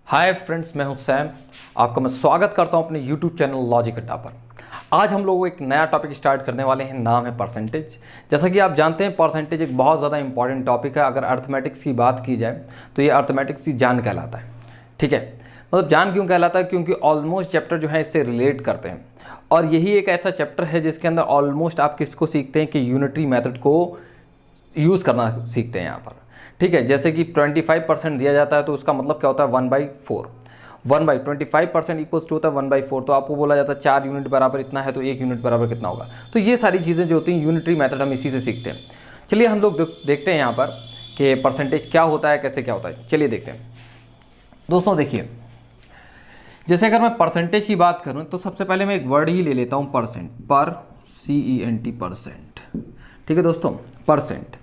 Hi friends, मैं हूं Sam. आपका मैं स्वागत करता हूं अपने यूट्यूब चैनल लॉजिक अड्डा पर। आज हम लोग एक नया टॉपिक स्टार्ट करने वाले हैं, नाम है परसेंटेज। जैसा कि आप जानते हैं परसेंटेज एक बहुत ज़्यादा इंपॉर्टेंट टॉपिक है। अगर अर्थमेटिक्स की बात की जाए तो ये अर्थमेटिक्स की जान कहलाता है। ठीक है, मतलब जान क्यों कहलाता है? क्योंकि ऑलमोस्ट चैप्टर जो है इससे रिलेट करते हैं और यही एक ऐसा चैप्टर है जिसके अंदर ऑलमोस्ट आप किसको सीखते हैं कि यूनिटरी मेथड को यूज़ करना सीखते हैं यहाँ पर। ठीक है, जैसे कि 25% दिया जाता है तो उसका मतलब क्या होता है 1/4। 1/25% इक्वल्स टू होता है 1/4। तो आपको बोला जाता है 4 यूनिट बराबर इतना है तो 1 यूनिट बराबर कितना होगा। तो ये सारी चीज़ें जो होती हैं यूनिटरी मेथड हम इसी से सीखते हैं। चलिए हम लोग देखते हैं यहाँ पर कि परसेंटेज क्या होता है, कैसे क्या होता है। चलिए देखते हैं दोस्तों। देखिए, जैसे अगर मैं परसेंटेज की बात करूँ तो सबसे पहले मैं एक वर्ड ही ले लेता हूँ, परसेंट। पर CENT, परसेंट। ठीक है दोस्तों, परसेंट।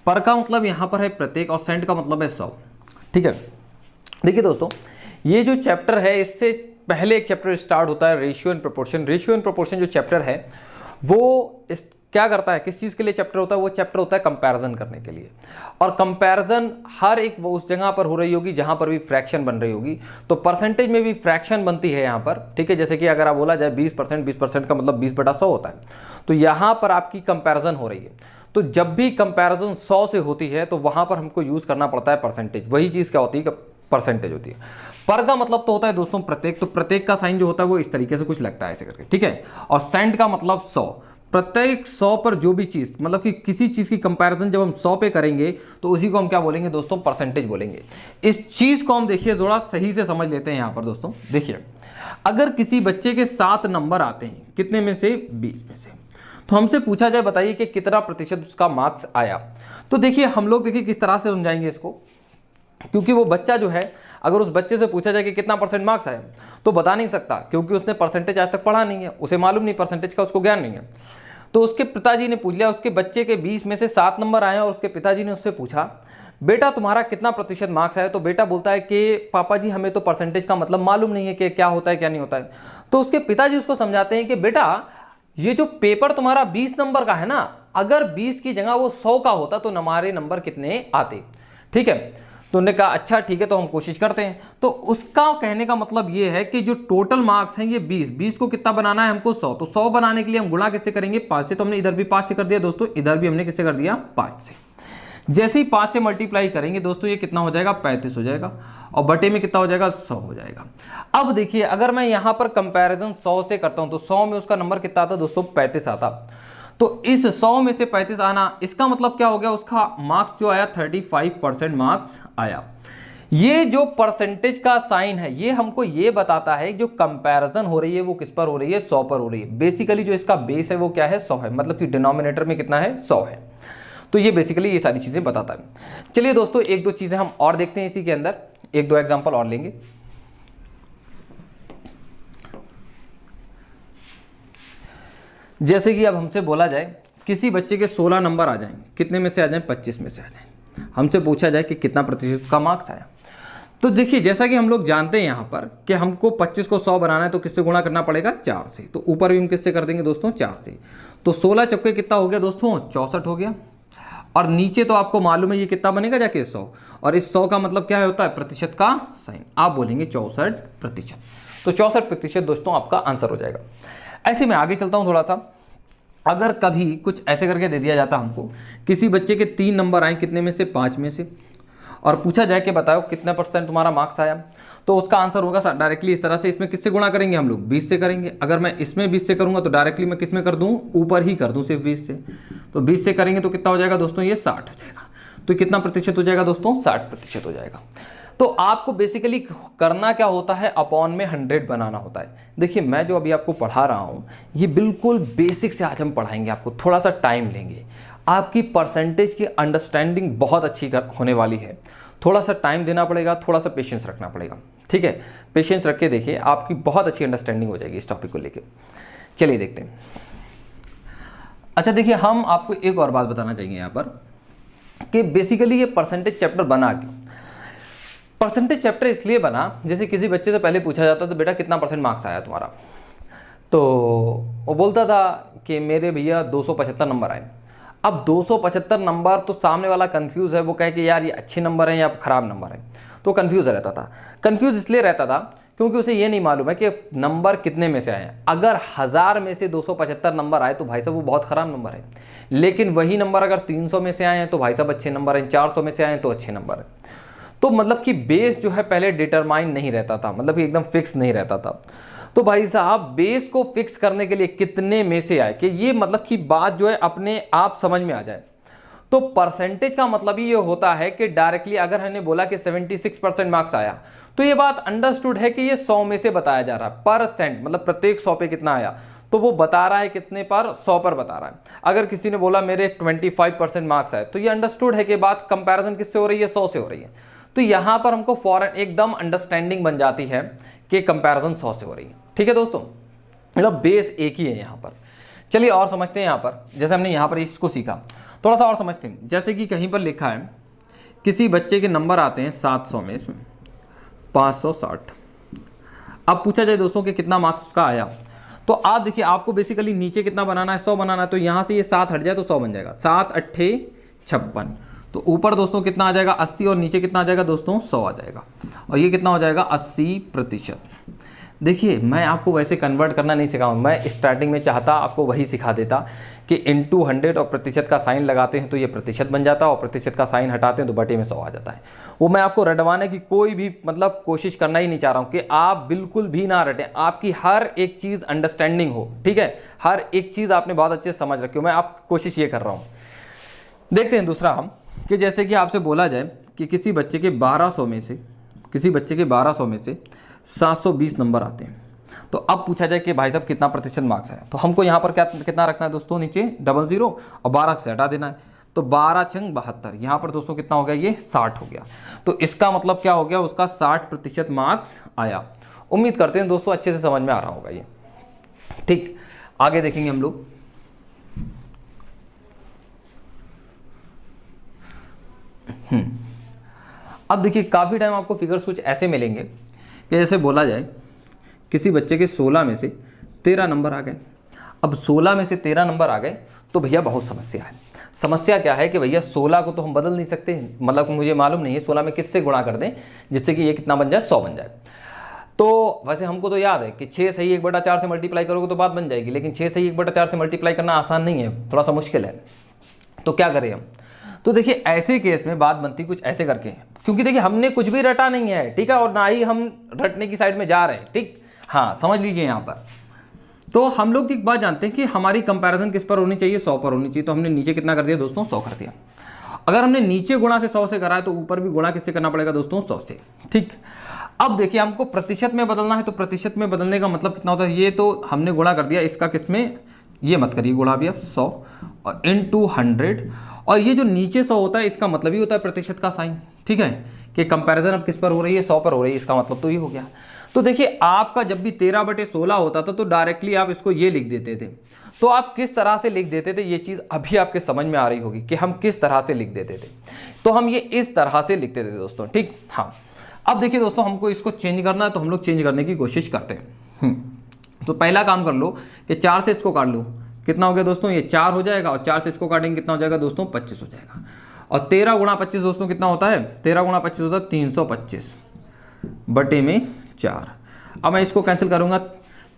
पर का मतलब यहाँ पर है प्रत्येक और सेंट का मतलब है 100। ठीक है, देखिए दोस्तों, ये जो चैप्टर है इससे पहले एक चैप्टर स्टार्ट होता है ratio and proportion. Ratio and proportion जो चैप्टर है वो क्या करता है, किस चीज़ के लिए चैप्टर होता है? वो चैप्टर होता है कंपैरिजन करने के लिए। और कंपैरिजन हर एक वो उस जगह पर हो रही होगी जहाँ पर भी फ्रैक्शन बन रही होगी। तो परसेंटेज में भी फ्रैक्शन बनती है यहाँ पर। ठीक है, जैसे कि अगर आप बोला जाए 20%, 20% का मतलब 20/100 होता है। तो यहाँ पर आपकी कंपैरिजन हो रही है। तो जब भी कंपैरिजन 100 से होती है तो वहाँ पर हमको यूज़ करना पड़ता है परसेंटेज। वही चीज़ क्या होती है? परसेंटेज होती है। पर का मतलब तो होता है दोस्तों प्रत्येक। तो प्रत्येक का साइन जो होता है वो इस तरीके से कुछ लगता है ऐसे करके। ठीक है, और सेंट का मतलब 100। प्रत्येक 100 पर जो भी चीज़, मतलब कि किसी चीज़ की कंपैरिजन जब हम 100 पे करेंगे तो उसी को हम क्या बोलेंगे दोस्तों? परसेंटेज बोलेंगे। इस चीज़ को हम देखिए थोड़ा सही से समझ लेते हैं यहाँ पर दोस्तों। देखिए, अगर किसी बच्चे के 7 नंबर आते हैं, कितने में से? 20 में से। तो हमसे पूछा जाए बताइए कि कितना प्रतिशत उसका मार्क्स आया। तो देखिए हम लोग देखिए किस तरह से समझाएंगे इसको। क्योंकि वो बच्चा जो है, अगर उस बच्चे से पूछा जाए कि कितना % मार्क्स आया तो बता नहीं सकता, क्योंकि उसने परसेंटेज आज तक पढ़ा नहीं है, उसे मालूम नहीं परसेंटेज का, उसको ज्ञान नहीं है। तो उसके पिताजी ने पूछ लिया, उसके बच्चे के 20 में से 7 नंबर आए और उसके पिताजी ने उससे पूछा बेटा तुम्हारा कितना प्रतिशत मार्क्स आया। तो बेटा बोलता है कि पापा जी हमें तो परसेंटेज का मतलब मालूम नहीं है कि क्या होता है क्या नहीं होता है। तो उसके पिताजी उसको समझाते हैं कि बेटा ये जो पेपर तुम्हारा 20 नंबर का है ना, अगर 20 की जगह वो 100 का होता तो हमारे नंबर कितने आते। ठीक है, तो उन्होंने कहा अच्छा ठीक है तो हम कोशिश करते हैं। तो उसका कहने का मतलब ये है कि जो टोटल मार्क्स हैं ये 20 को कितना बनाना है हमको? 100। तो 100 बनाने के लिए हम गुणा किससे करेंगे? 5 से। तो हमने इधर भी 5 से कर दिया दोस्तों, इधर भी हमने किससे कर दिया? 5 से। जैसे ही 5 से मल्टीप्लाई करेंगे दोस्तों ये कितना हो जाएगा? 35 हो जाएगा। और बटे में कितना हो जाएगा? 100 हो जाएगा। अब देखिए अगर मैं यहाँ पर कंपैरिजन 100 से करता हूँ तो 100 में उसका नंबर कितना आता दोस्तों? 35 आता। तो इस 100 में से 35 आना, इसका मतलब क्या हो गया? उसका मार्क्स जो आया 35% मार्क्स आया। ये जो परसेंटेज का साइन है ये हमको ये बताता है जो कंपैरिजन हो रही है वो किस पर हो रही है? 100 पर हो रही है। बेसिकली जो इसका बेस है वो क्या है? 100 है। मतलब कि डिनोमिनेटर में कितना है? 100 है। तो ये बेसिकली ये सारी चीज़ें बताता है। चलिए दोस्तों एक दो चीज़ें हम और देखते हैं इसी के अंदर, एक दो एग्जांपल और लेंगे। जैसे कि अब हमसे बोला जाए किसी बच्चे के 16 नंबर आ जाएं, कितने में से आ जाएं? 25 में से आ जाएं। हमसे पूछा जाए कि कितना प्रतिशत का मार्क्स आया। तो देखिए जैसा कि हम लोग जानते हैं यहाँ पर कि हमको 25 को 100 बनाना है तो किससे गुणा करना पड़ेगा? 4 से। तो ऊपर भी हम किससे कर देंगे दोस्तों? 4 से। तो 16 चौके कितना हो गया दोस्तों? 64 हो गया। और नीचे तो आपको मालूम है ये कितना बनेगा जाके? 100। और इस 100 का मतलब क्या होता है? प्रतिशत का साइन। आप बोलेंगे 64%। तो 64% दोस्तों आपका आंसर हो जाएगा। ऐसे में आगे चलता हूँ थोड़ा सा। अगर कभी कुछ ऐसे करके दे दिया जाता हमको, किसी बच्चे के 3 नंबर आए, कितने में से? 5 में से, और पूछा जाए कि बताओ कितना % तुम्हारा मार्क्स आया, तो उसका आंसर होगा डायरेक्टली इस तरह से। इसमें किससे गुणा करेंगे हम लोग? 20 से करेंगे। अगर मैं इसमें 20 से करूंगा तो डायरेक्टली मैं किसमें कर दूं? ऊपर ही कर दूं सिर्फ 20 से। तो 20 से करेंगे तो कितना हो जाएगा दोस्तों? ये 60 हो जाएगा। तो कितना प्रतिशत हो जाएगा दोस्तों? 60% हो जाएगा। तो आपको बेसिकली करना क्या होता है? अपॉन में 100 बनाना होता है। देखिए मैं जो अभी आपको पढ़ा रहा हूँ ये बिल्कुल बेसिक से आज हम पढ़ाएंगे आपको, थोड़ा सा टाइम लेंगे। आपकी परसेंटेज की अंडरस्टैंडिंग बहुत अच्छी होने वाली है। थोड़ा सा टाइम देना पड़ेगा, थोड़ा सा पेशेंस रखना पड़ेगा। ठीक है, पेशेंस रख के देखिए आपकी बहुत अच्छी अंडरस्टैंडिंग हो जाएगी इस टॉपिक को लेके। चलिए देखते हैं। अच्छा देखिए, हम आपको एक और बात बताना चाहिए यहाँ पर कि बेसिकली ये परसेंटेज चैप्टर बना क्यों? परसेंटेज चैप्टर इसलिए बना, जैसे किसी बच्चे से पहले पूछा जाता तो बेटा कितना % मार्क्स आया तुम्हारा, तो वो बोलता था कि मेरे भैया 275 नंबर आए। अब 275 नंबर तो सामने वाला कंफ्यूज है, वो कहे कि यार ये अच्छे नंबर हैं या खराब नंबर हैं, तो कंफ्यूज रहता था। कंफ्यूज इसलिए रहता था क्योंकि उसे ये नहीं मालूम है कि नंबर कितने में से आए हैं। अगर 1000 में से 275 नंबर आए तो भाई साहब वो बहुत ख़राब नंबर है, लेकिन वही नंबर अगर 300 में से आए हैं तो भाई साहब अच्छे नंबर हैं, 400 में से आए हैं तो अच्छे नंबर हैं। तो मतलब कि बेस जो है पहले डिटरमाइन नहीं रहता था, मतलब कि एकदम फिक्स नहीं रहता था। तो भाई साहब बेस को फिक्स करने के लिए कितने में से आए कि ये मतलब कि बात जो है अपने आप समझ में आ जाए। तो परसेंटेज का मतलब ही ये होता है कि डायरेक्टली अगर हमने बोला कि 76% मार्क्स आया तो ये बात अंडरस्टूड है कि ये 100 में से बताया जा रहा है, परसेंट मतलब प्रत्येक 100 पे कितना आया, तो वो बता रहा है कितने पर, 100 पर बता रहा है। अगर किसी ने बोला मेरे 25% मार्क्स आए तो ये अंडरस्टूड है कि बात कंपैरिजन किससे हो रही है, 100 से हो रही है। तो यहाँ पर हमको फॉरन एकदम अंडरस्टैंडिंग बन जाती है कि कंपैरिजन 100 से हो रही है। ठीक है दोस्तों, मतलब बेस एक ही है यहाँ पर। चलिए और समझते हैं यहाँ पर, जैसे हमने यहाँ पर इसको सीखा थोड़ा सा और समझते हैं। जैसे कि कहीं पर लिखा है किसी बच्चे के नंबर आते हैं 700 में से 560। अब पूछा जाए दोस्तों कि कितना मार्क्स उसका आया, तो आप देखिए आपको बेसिकली नीचे कितना बनाना है, 100 बनाना है। तो यहाँ से ये 7 हट जाए तो 100 बन जाएगा, 7 अट्ठे 56। तो ऊपर दोस्तों कितना आ जाएगा 80 और नीचे कितना आ जाएगा दोस्तों 100 आ जाएगा, और ये कितना हो जाएगा 80%। देखिए मैं आपको वैसे कन्वर्ट करना नहीं सिखाऊँ, मैं स्टार्टिंग में चाहता आपको वही सिखा देता कि इनटू 100 और प्रतिशत का साइन लगाते हैं तो ये प्रतिशत बन जाता है, और प्रतिशत का साइन हटाते हैं तो बटे में 100 आ जाता है। वो मैं आपको रटवाने की कोई भी मतलब कोशिश करना ही नहीं चाह रहा हूँ कि आप बिल्कुल भी ना रटें, आपकी हर एक चीज़ अंडरस्टैंडिंग हो। ठीक है, हर एक चीज़ आपने बहुत अच्छे से समझ रखी हो, मैं आप कोशिश ये कर रहा हूँ। देखते हैं दूसरा हम, कि जैसे कि आपसे बोला जाए कि किसी बच्चे के 1200 में से 720 नंबर आते हैं। तो अब पूछा जाए कि भाई साहब कितना प्रतिशत मार्क्स आया, तो हमको यहाँ पर कितना रखना है दोस्तों, नीचे 00 और 12 से हटा देना है। तो 12 छंग 72, यहाँ पर दोस्तों कितना हो गया, ये 60 हो गया। तो इसका मतलब क्या हो गया, उसका 60% मार्क्स आया। उम्मीद करते हैं दोस्तों अच्छे से समझ में आ रहा होगा ये। ठीक, आगे देखेंगे हम लोग। अब देखिए काफ़ी टाइम आपको फिगर्स कुछ ऐसे मिलेंगे कि जैसे बोला जाए किसी बच्चे के 16 में से 13 नंबर आ गए। अब 16 में से 13 नंबर आ गए तो भैया बहुत समस्या है। समस्या क्या है कि भैया 16 को तो हम बदल नहीं सकते, मतलब मुझे मालूम नहीं है 16 में किससे गुणा कर दें जिससे कि ये कितना बन जाए, 100 बन जाए। तो वैसे हमको तो याद है कि 6 सही 1/4 से मल्टीप्लाई करोगे तो बात बन जाएगी, लेकिन 6 सही 1/4 से मल्टीप्लाई करना आसान नहीं है, थोड़ा सा मुश्किल है। तो क्या करें हम, तो देखिए ऐसे केस में बात बनती कुछ ऐसे करके, क्योंकि देखिए हमने कुछ भी रटा नहीं है, ठीक है, और ना ही हम रटने की साइड में जा रहे हैं। ठीक, हाँ समझ लीजिए यहाँ पर। तो हम लोग एक बात जानते हैं कि हमारी कंपैरिजन किस पर होनी चाहिए, 100 पर होनी चाहिए। तो हमने नीचे कितना कर दिया दोस्तों, 100 कर दिया। अगर हमने नीचे गुणा से 100 से करा है तो ऊपर भी गुणा किससे करना पड़ेगा दोस्तों, 100 से। ठीक, अब देखिए हमको प्रतिशत में बदलना है, तो प्रतिशत में बदलने का मतलब कितना होता है, ये तो हमने गुणा कर दिया, इसका किसमें, ये मत करिए गुणा भी, अब 100 और इनटू 100, और ये जो नीचे 100 होता है इसका मतलब ही होता है प्रतिशत का साइन। ठीक है, कि कंपैरिजन अब किस पर हो रही है, 100 पर हो रही है, इसका मतलब तो ये हो गया। तो देखिए आपका जब भी 13/16 होता था तो डायरेक्टली आप इसको ये लिख देते थे। तो आप किस तरह से लिख देते थे, ये चीज़ अभी आपके समझ में आ रही होगी कि हम किस तरह से लिख देते थे। तो हम ये इस तरह से लिखते थे दोस्तों। ठीक, हाँ अब देखिए दोस्तों हमको इसको चेंज करना है, तो हम लोग चेंज करने की कोशिश करते हैं। तो पहला काम कर लो कि 4 से इसको काट लो, कितना हो गया दोस्तों, ये 4 हो जाएगा, और 4 से इसको काटेंगे कितना हो जाएगा दोस्तों, 25 हो जाएगा। और 13 गुणा 25 दोस्तों कितना होता है, 13 गुणा 25 होता है 325 बटे में 4। अब मैं इसको कैंसिल करूंगा,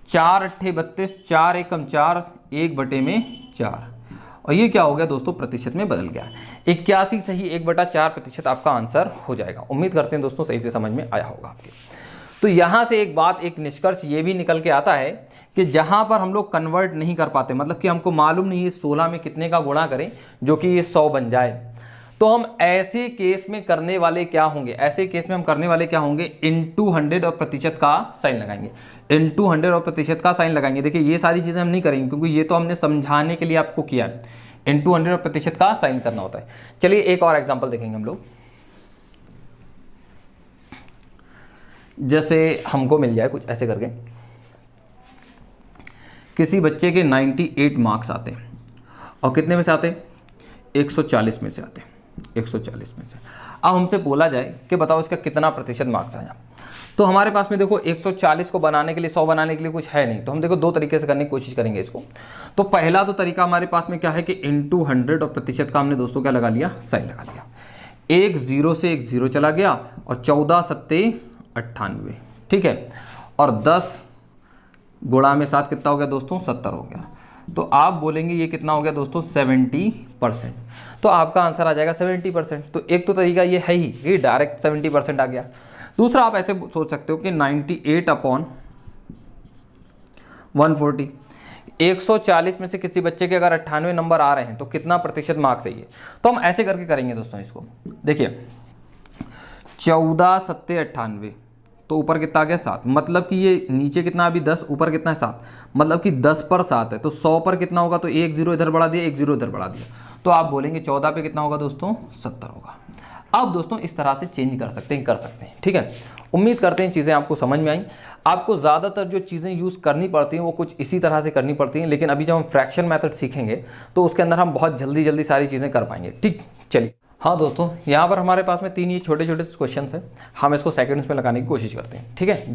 4 अट्ठे 32, 4 एकम 4, 1 बटे में 4, और ये क्या हो गया दोस्तों, प्रतिशत में बदल गया। 81 सही 1/4% आपका आंसर हो जाएगा। उम्मीद करते हैं दोस्तों सही से समझ में आया होगा आपके। तो यहाँ से एक बात, एक निष्कर्ष ये भी निकल के आता है कि जहाँ पर हम लोग कन्वर्ट नहीं कर पाते, मतलब कि हमको मालूम नहीं है 16 में कितने का गुणा करें जो कि ये 100 बन जाए, तो हम ऐसे केस में करने वाले क्या होंगे, ऐसे केस में हम करने वाले क्या होंगे, इनटू 100 और प्रतिशत का साइन लगाएंगे। इनटू 100 और प्रतिशत का साइन लगाएंगे। देखिए ये सारी चीज़ें हम नहीं करेंगे क्योंकि ये तो हमने समझाने के लिए आपको किया है, इनटू 100 और प्रतिशत का साइन करना होता है। चलिए एक और एग्जाम्पल देखेंगे हम लोग। जैसे हमको मिल जाए कुछ ऐसे करके, किसी बच्चे के 98 मार्क्स आते हैं, और कितने में से आते हैं, 140 में से आते हैं, 140 में से। अब हमसे बोला जाए कि बताओ इसका कितना प्रतिशत मार्क्स आया। तो हमारे पास में देखो 140 को बनाने के लिए, 100 बनाने के लिए कुछ है नहीं, तो हम देखो दो तरीके से करने की कोशिश करेंगे इसको। तो पहला तो तरीका हमारे पास में क्या है कि इनटू 100 और प्रतिशत का हमने दोस्तों क्या लगा लिया, साइन लगा लिया। एक 0 से एक 0 चला गया, और 14 सत्ते 98, ठीक है। और 10 गुणा में 7 कितना हो गया दोस्तों, 70 हो गया। तो आप बोलेंगे ये कितना हो गया दोस्तों, 70%। तो आपका आंसर आ जाएगा 70%। तो एक तो तरीका ये है ही, ये डायरेक्ट 70% आ गया। दूसरा आप ऐसे सोच सकते हो कि 98/140, 140 में से किसी बच्चे के अगर 98 नंबर आ रहे हैं तो कितना प्रतिशत मार्क्स चाहिए। तो हम ऐसे करके करेंगे दोस्तों इसको। देखिए 14 सत्ते 98, तो ऊपर कितना आ गया 7, मतलब कि ये नीचे कितना अभी 10, ऊपर कितना है 7, मतलब कि 10 पर 7 है। तो 100 पर कितना होगा, तो एक 0 इधर बढ़ा दिया, एक 0 इधर बढ़ा दिया, तो आप बोलेंगे 14 पे कितना होगा दोस्तों, 70 होगा। अब दोस्तों इस तरह से चेंज कर सकते हैं, ठीक है। उम्मीद करते हैं चीज़ें आपको समझ में आई। आपको ज़्यादातर जो चीज़ें यूज़ करनी पड़ती हैं वो कुछ इसी तरह से करनी पड़ती हैं, लेकिन अभी जब हम फ्रैक्शन मेथड सीखेंगे तो उसके अंदर हम बहुत जल्दी सारी चीज़ें कर पाएंगे, ठीक। चलिए, हाँ दोस्तों, यहाँ पर हमारे पास में 3 ये छोटे क्वेश्चन हैं। हम इसको सेकंड्स में लगाने की कोशिश करते हैं, ठीक है।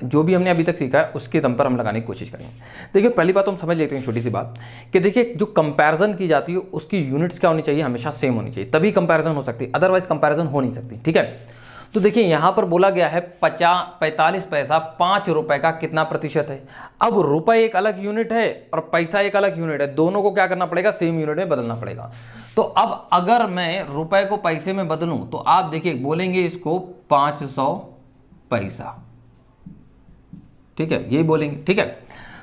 जो भी हमने अभी तक सीखा है उसके दम पर हम लगाने की कोशिश करेंगे। देखिए पहली बात तो हम समझ लेते हैं, छोटी सी बात, कि देखिए जो कंपैरिजन की जाती है उसकी यूनिट्स क्या होनी चाहिए, हमेशा सेम होनी चाहिए, तभी कंपैरिजन हो सकती है, अदरवाइज कंपैरिजन हो नहीं सकती, ठीक है। तो देखिए यहाँ पर बोला गया है 45 पैसा 5 रुपए का कितना प्रतिशत है। अब रुपए एक अलग यूनिट है और पैसा एक अलग यूनिट है, दोनों को क्या करना पड़ेगा, सेम यूनिट में बदलना पड़ेगा। तो अब अगर मैं रुपए को पैसे में बदलूं तो आप देखिए बोलेंगे इसको 500 पैसा, ठीक है, यही बोलेंगे, ठीक है।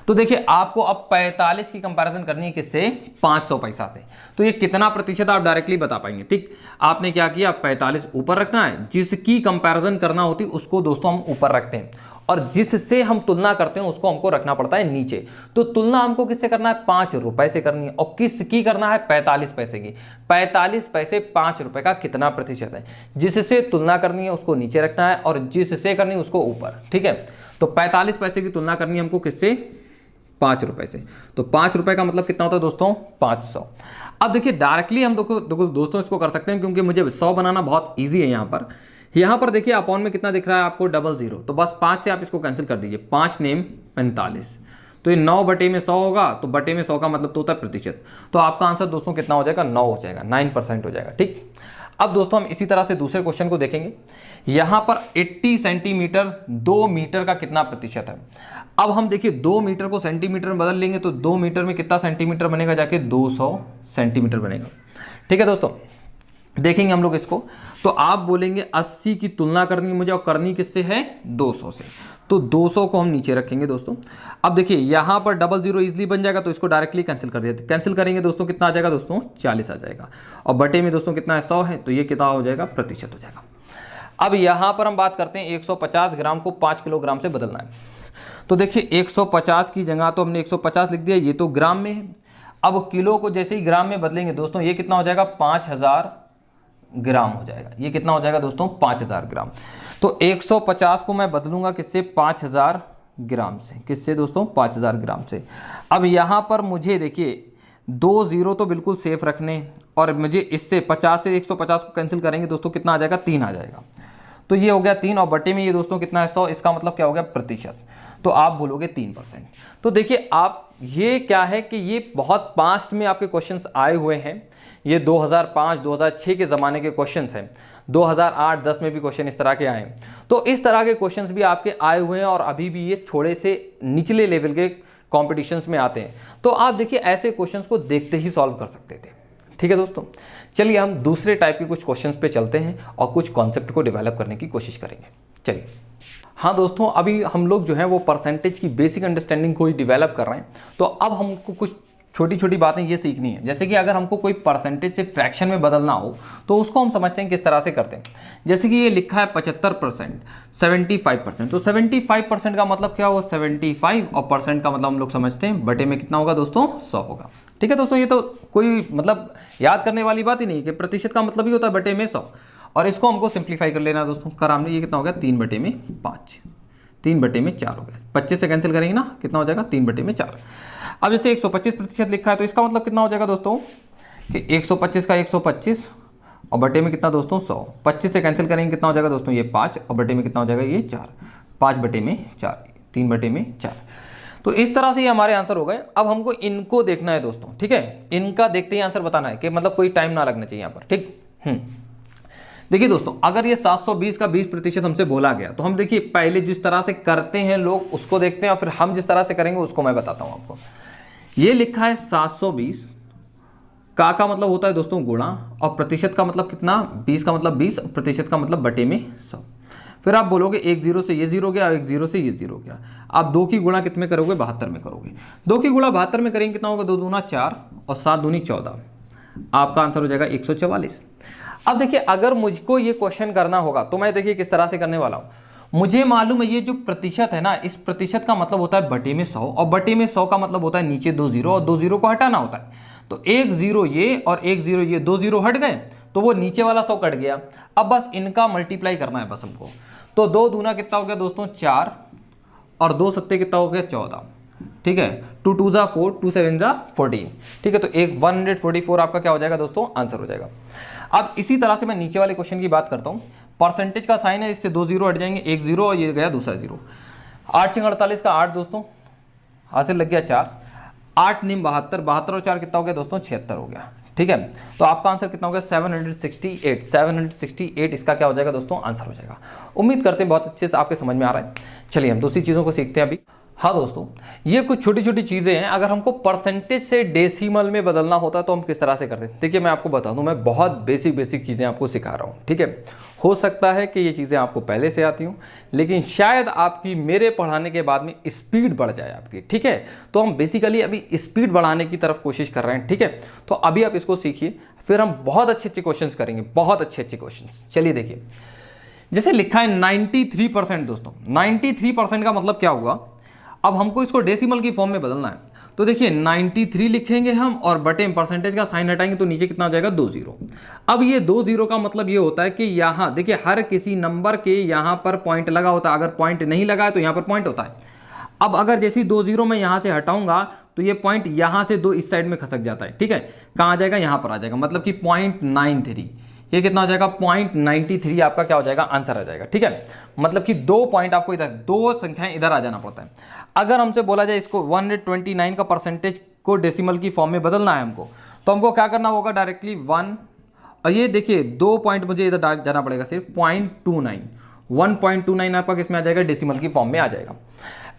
तो देखिए आपको अब 45 की कंपैरिजन करनी है किससे, 500 पैसा से। तो ये कितना प्रतिशत आप डायरेक्टली बता पाएंगे, ठीक। आपने क्या किया, 45 ऊपर रखना है, जिसकी कंपैरिजन करना होती है उसको दोस्तों हम ऊपर रखते हैं, और जिससे हम तुलना करते हैं उसको हमको रखना पड़ता है नीचे। तो तुलना हमको किससे करना है, 5 रुपए से करनी है, और किसकी करना है, 45 पैसे की। 45 पैसे 5 रुपए का कितना प्रतिशत है, जिससे तुलना करनी है उसको नीचे रखना है, और जिससे करनी है उसको ऊपर, ठीक है। तो 45 पैसे की तुलना करनी है हमको किससे, 5 रुपए से। तो 5 रुपए का मतलब कितना होता है दोस्तों, 500। अब देखिए डायरेक्टली हम दोस्तों इसको कर सकते हैं, क्योंकि मुझे 100 बनाना बहुत ईजी है। यहाँ पर देखिए अपॉन में कितना दिख रहा है आपको, 00, तो बस 5 से आप इसको कैंसिल कर दीजिए, 5 नेम 45, तो ये 9 बटे में 100 होगा, तो बटे में 100 का मतलब तो होता है प्रतिशत। तो आपका आंसर दोस्तों कितना हो जाएगा, 9 हो जाएगा, 9% हो जाएगा, ठीक। अब दोस्तों हम इसी तरह से दूसरे क्वेश्चन को देखेंगे। यहाँ पर 80 सेंटीमीटर 2 मीटर का कितना प्रतिशत है। अब हम देखिए 2 मीटर को सेंटीमीटर में बदल लेंगे, तो 2 मीटर में कितना सेंटीमीटर बनेगा, जाके 200 सेंटीमीटर बनेगा, ठीक है दोस्तों। देखेंगे हम लोग इसको, तो आप बोलेंगे 80 की तुलना करनी है मुझे, और करनी किससे है, 200 से। तो 200 को हम नीचे रखेंगे दोस्तों। अब देखिए यहाँ पर 00 इजीली बन जाएगा, तो इसको डायरेक्टली कैंसिल कर देते, कैंसिल करेंगे दोस्तों, कितना आ जाएगा दोस्तों, 40 आ जाएगा, और बटे में दोस्तों कितना है, 100 है, तो ये कितना हो जाएगा, प्रतिशत हो जाएगा। अब यहाँ पर हम बात करते हैं 150 ग्राम को 5 किलोग्राम से बदलना है। तो देखिए 150 की जगह तो हमने 150 लिख दिया, ये तो ग्राम में है। अब किलो को जैसे ही ग्राम में बदलेंगे दोस्तों, ये कितना हो जाएगा, 5000 ग्राम हो जाएगा। ये कितना हो जाएगा दोस्तों, 5000 ग्राम। तो 150 को मैं बदलूंगा किससे, 5000 ग्राम से। किससे दोस्तों, 5000 ग्राम से। अब यहाँ पर मुझे देखिए 2 0 तो बिल्कुल सेफ रखने, और मुझे इससे 50 से 150 को कैंसिल करेंगे दोस्तों, कितना आ जाएगा, 3 आ जाएगा। तो ये हो गया 3, और बटे में ये दोस्तों कितना है, 100, इसका मतलब क्या हो गया, प्रतिशत। तो आप बोलोगे 3%। तो देखिए आप, ये क्या है कि ये बहुत पास्ट में आपके क्वेश्चंस आए हुए हैं। ये 2005 2006 के ज़माने के क्वेश्चंस हैं। 2008-10 में भी क्वेश्चन इस तरह के आए हैं। तो इस तरह के क्वेश्चंस भी आपके आए हुए हैं, और अभी भी ये थोड़े से निचले लेवल के कॉम्पिटिशन्स में आते हैं। तो आप देखिए ऐसे क्वेश्चंस को देखते ही सॉल्व कर सकते थे, ठीक है दोस्तों। चलिए हम दूसरे टाइप के कुछ क्वेश्चंस पे चलते हैं और कुछ कॉन्सेप्ट को डेवलप करने की कोशिश करेंगे। चलिए, हाँ दोस्तों, अभी हम लोग जो है वो परसेंटेज की बेसिक अंडरस्टैंडिंग को ही डेवलप कर रहे हैं। तो अब हमको कुछ छोटी छोटी बातें ये सीखनी है। जैसे कि अगर हमको कोई परसेंटेज से फ्रैक्शन में बदलना हो तो उसको हम समझते हैं किस तरह से करते हैं। जैसे कि ये लिखा है 75%, 75%, तो 75% का मतलब क्या हुआ, 75, और परसेंट का मतलब हम लोग समझते हैं बटे में कितना होगा दोस्तों, 100 होगा, ठीक है दोस्तों। ये तो कोई मतलब याद करने वाली बात ही नहीं कि प्रतिशत का मतलब ही होता है बटे में 100, और इसको हमको सिंप्लीफाई कर लेना दोस्तों। कर हमने ये कितना हो गया, 3/5, 3/4 हो गया। 25 से कैंसिल करेंगे ना, कितना हो जाएगा, 3/4। अब जैसे 125% लिखा है तो इसका मतलब कितना हो जाएगा दोस्तों कि 125 का 125 और बटे में कितना दोस्तों, 100। 25 से कैंसिल करेंगे कितना हो जाएगा दोस्तों, ये 5, और बटे में कितना हो जाएगा, ये 4। 5/4, 3/4। तो इस तरह से ये हमारे आंसर हो गए। अब हमको इनको देखना है दोस्तों, ठीक है। इनका देखते ही आंसर बताना है कि मतलब कोई टाइम ना लगना चाहिए यहाँ पर, ठीक। देखिए दोस्तों, अगर ये 720 का 20% हमसे बोला गया तो हम देखिए पहले जिस तरह से करते हैं लोग उसको देखते हैं और फिर हम जिस तरह से करेंगे उसको मैं बताता हूं आपको। ये लिखा है 720 का मतलब होता है दोस्तों गुणा, और प्रतिशत का मतलब कितना, 20 का मतलब 20, प्रतिशत का मतलब बटे में 100। फिर आप बोलोगे एक जीरो से ये जीरो गया, एक जीरो से ये जीरो गया। आप 2 की गुणा कितने करोगे, 72 में करोगे। 2 की गुणा 72 में करेंगे कितना होगा, 2 दूना 4 और 7 दूनी 14। आपका आंसर हो जाएगा 144। अब देखिए अगर मुझको ये क्वेश्चन करना होगा तो मैं देखिए किस तरह से करने वाला हूँ। मुझे मालूम है ये जो प्रतिशत है ना, इस प्रतिशत का मतलब होता है बटे में 100, और बटे में 100 का मतलब होता है नीचे 2 जीरो, और 2 जीरो को हटाना होता है। तो 1 जीरो ये और 1 जीरो ये, 2 जीरो हट गए तो वो नीचे वाला 100 कट गया। अब बस इनका मल्टीप्लाई करना है बस हमको। तो 2 दूना कितना हो गया दोस्तों 4, और 2 सत्ते कितना हो गया 14। ठीक है, 2 2 जा 4, 2 7 जा 14। ठीक है, तो एक 144 आपका क्या हो जाएगा दोस्तों, आंसर हो जाएगा। अब इसी तरह से मैं नीचे वाले क्वेश्चन की बात करता हूँ। परसेंटेज का साइन है, इससे 2 जीरो हट जाएंगे, 1 जीरो और ये गया दूसरा जीरो। 8 6 48 का 8 दोस्तों, हासिल लग गया 4। 8 9 72, 72 और 4 कितना हो गया दोस्तों 76 हो गया। ठीक है, तो आपका आंसर कितना हो गया 768। 768 इसका क्या हो जाएगा दोस्तों, आंसर हो जाएगा। उम्मीद करते हैं बहुत अच्छे से आपके समझ में आ रहा है। चलिए हम दूसरी चीज़ों को सीखते हैं अभी। हाँ दोस्तों, ये कुछ छोटी छोटी चीज़ें हैं। अगर हमको परसेंटेज से डेसिमल में बदलना होता है तो हम किस तरह से करते हैं। देखिए मैं आपको बता दूं, मैं बहुत बेसिक चीज़ें आपको सिखा रहा हूँ। ठीक है, हो सकता है कि ये चीज़ें आपको पहले से आती हूँ, लेकिन शायद आपकी मेरे पढ़ाने के बाद में स्पीड बढ़ जाए आपकी। ठीक है, तो हम बेसिकली अभी स्पीड बढ़ाने की तरफ कोशिश कर रहे हैं। ठीक है, तो अभी आप इसको सीखिए, फिर हम बहुत अच्छे क्वेश्चन करेंगे, बहुत अच्छे क्वेश्चन। चलिए देखिए, जैसे लिखा है 93% दोस्तों। 93% का मतलब क्या हुआ, अब हमको इसको डेसिमल की फॉर्म में बदलना है। तो देखिए 93 लिखेंगे हम, और बटे परसेंटेज का साइन हटाएंगे तो नीचे कितना आ जाएगा 2 जीरो। अब ये 2 जीरो का मतलब ये होता है कि यहाँ देखिए हर किसी नंबर के यहाँ पर पॉइंट लगा होता है। अगर पॉइंट नहीं लगा है तो यहाँ पर पॉइंट होता है। अब अगर जैसी 2 जीरो मैं यहाँ से हटाऊंगा तो ये पॉइंट यहाँ से 2 इस साइड में खसक जाता है। ठीक है, कहाँ आ जाएगा, यहाँ पर आ जाएगा, मतलब कि 0.93। ये कितना हो जाएगा 0.93 आपका क्या हो जाएगा, आंसर आ जाएगा। ठीक है, मतलब कि 2 पॉइंट आपको इधर, 2 संख्याएं इधर आ जाना पड़ता है। अगर हमसे बोला जाए इसको 129 का परसेंटेज को डेसिमल की फॉर्म में बदलना है हमको, तो हमको क्या करना होगा, डायरेक्टली 1, और ये देखिए 2 पॉइंट मुझे इधर जाना पड़ेगा, सिर्फ 0.29। 1.29 आपका किस में आ जाएगा, डेसिमल की फॉर्म में आ जाएगा।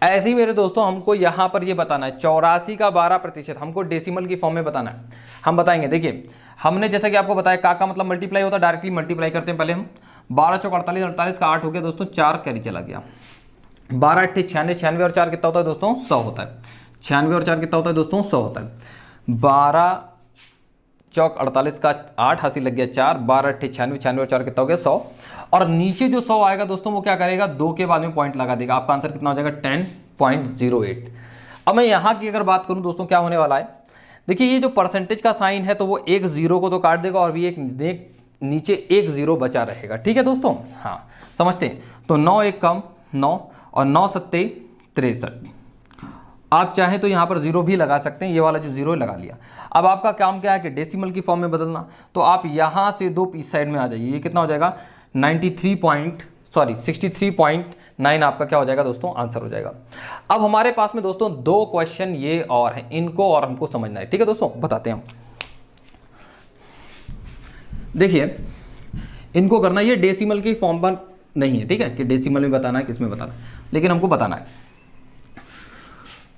ऐसे ही मेरे दोस्तों हमको यहाँ पर ये बताना है 84 का 12% हमको डेसिमल की फॉर्म में बताना है। हम बताएंगे, देखिए हमने जैसा कि आपको बताया का मतलब मल्टीप्लाई होता है, डायरेक्टली मल्टीप्लाई करते हैं पहले हम। 12 चौक 48, 48 का 8 हो गया दोस्तों, 4 कैरी चला गया। 12 8 96, 96 और 4 कितना होता है दोस्तों 100 होता है। 96 और 4 कितना होता है दोस्तों 100 होता है। 12 चौक 48 का 8 हासिल लग गया 4, 12 8 96, 96 और 4 कितना हो गया 100। और नीचे जो 100 आएगा दोस्तों वो क्या करेगा, 2 के बाद में पॉइंट लगा देगा। आपका आंसर कितना हो जाएगा 10.08। अब मैं यहाँ की अगर बात करूँ दोस्तों क्या होने वाला है, देखिए ये जो परसेंटेज का साइन है तो वो एक जीरो को तो काट देगा और भी एक नीचे एक जीरो बचा रहेगा। ठीक है दोस्तों, हाँ समझते हैं। तो 9 एक कम 9 और 9 सत्ते 63। आप चाहें तो यहाँ पर जीरो भी लगा सकते हैं, ये वाला जो जीरो लगा लिया। अब आपका काम क्या है कि डेसिमल की फॉर्म में बदलना। तो आप यहाँ से 2 इस साइड में आ जाइए, ये कितना हो जाएगा 63.9 आपका क्या हो जाएगा दोस्तों, आंसर हो जाएगा। अब हमारे पास में दोस्तों 2 क्वेश्चन ये और हैं, इनको और हमको समझना है। ठीक है दोस्तों, बताते हैं हम। देखिए इनको करना, ये डेसिमल की फॉर्म पर नहीं है। ठीक है, कि डेसिमल में बताना है किसमें बताना है, लेकिन हमको बताना है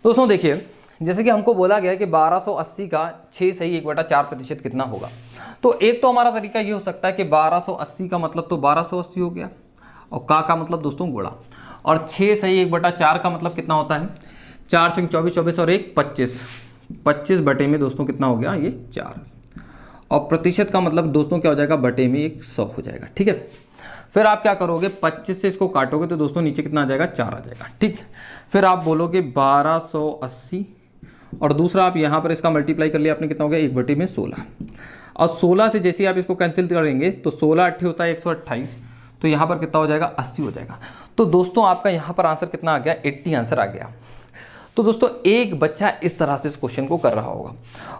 दोस्तों। देखिए जैसे कि हमको बोला गया है कि 1280 का 6 सही 1/4% कितना होगा। तो एक तो हमारा तरीका ये हो सकता है कि 1280 का मतलब तो 1280 हो गया, और का मतलब दोस्तों गुणा, और 6 सही 1/4 का मतलब कितना होता है 4 6 24, 24 और 1 25, 25 बटे में दोस्तों कितना हो गया ये 4, और प्रतिशत का मतलब दोस्तों क्या हो जाएगा बटे में 100 हो जाएगा। ठीक है, फिर आप क्या करोगे 25 से इसको काटोगे तो दोस्तों नीचे कितना आ जाएगा 4 आ जाएगा। ठीक, फिर आप बोलोगे 1280, और दूसरा आप यहाँ पर इसका मल्टीप्लाई कर लिया आपने, कितना हो गया 1/16, और 16 से जैसे आप इसको कैंसिल करेंगे तो 16 8 होता है 128, तो यहाँ पर कितना हो जाएगा 80 हो जाएगा। तो दोस्तों आपका यहाँ पर आंसर कितना आ गया 80 आंसर आ गया। तो दोस्तों एक बच्चा इस तरह से इस क्वेश्चन को कर रहा होगा,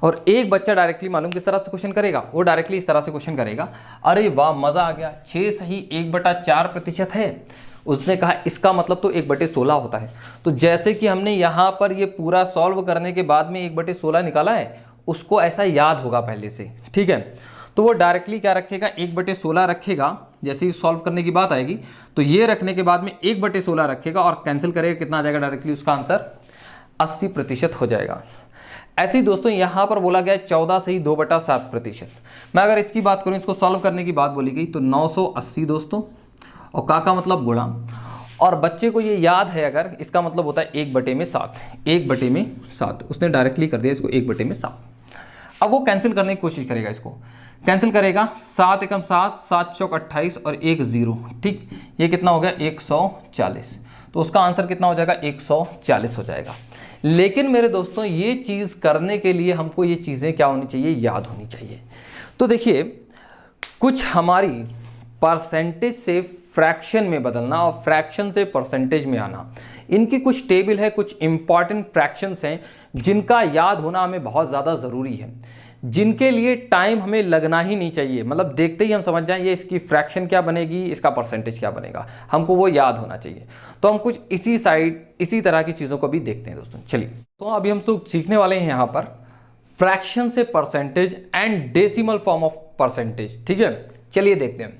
और एक बच्चा डायरेक्टली मालूम किस तरह से क्वेश्चन करेगा, वो डायरेक्टली इस तरह से क्वेश्चन करेगा। अरे वाह मज़ा आ गया, 6 सही 1/4% है। उसने कहा इसका मतलब तो 1/16 होता है। तो जैसे कि हमने यहाँ पर ये पूरा सॉल्व करने के बाद में 1/16 निकाला है, उसको ऐसा याद होगा पहले से। ठीक है, तो वो डायरेक्टली क्या रखेगा, 1/16 रखेगा। जैसे ही सॉल्व करने की बात आएगी तो ये रखने के बाद में 1/16 रखेगा और कैंसिल करेगा, कितना आ जाएगा डायरेक्टली, उसका आंसर 80% हो जाएगा। ऐसे ही दोस्तों यहाँ पर बोला गया 14 से ही 2/7%। मैं अगर इसकी बात करूँ, इसको सॉल्व करने की बात बोली गई तो 980 दोस्तों, और का मतलब गुणा, और बच्चे को ये याद है अगर, इसका मतलब होता है 1/7, 1/7, उसने डायरेक्टली कर दिया इसको 1/7। अब वो कैंसिल करने की कोशिश करेगा, इसको कैंसिल करेगा, 7 एकम 7, 7 चौक 28 और 1 0, ठीक, ये कितना हो गया 140, तो उसका आंसर कितना हो जाएगा 140 हो जाएगा। लेकिन मेरे दोस्तों ये चीज़ करने के लिए हमको ये चीज़ें क्या होनी चाहिए, याद होनी चाहिए। तो देखिए, कुछ हमारी परसेंटेज से फ्रैक्शन में बदलना और फ्रैक्शन से परसेंटेज में आना, इनकी कुछ टेबल है, कुछ इंपॉर्टेंट फ्रैक्शंस हैं जिनका याद होना हमें बहुत ज़्यादा ज़रूरी है, जिनके लिए टाइम हमें लगना ही नहीं चाहिए। मतलब देखते ही हम समझ जाएं ये इसकी फ्रैक्शन क्या बनेगी, इसका परसेंटेज क्या बनेगा, हमको वो याद होना चाहिए। तो हम कुछ इसी तरह की चीज़ों को भी देखते हैं दोस्तों। चलिए, तो अभी हम लोग सीखने वाले हैं यहाँ पर फ्रैक्शन से percentage and decimal form of percentage, ठीक है। चलिए देखते हैं।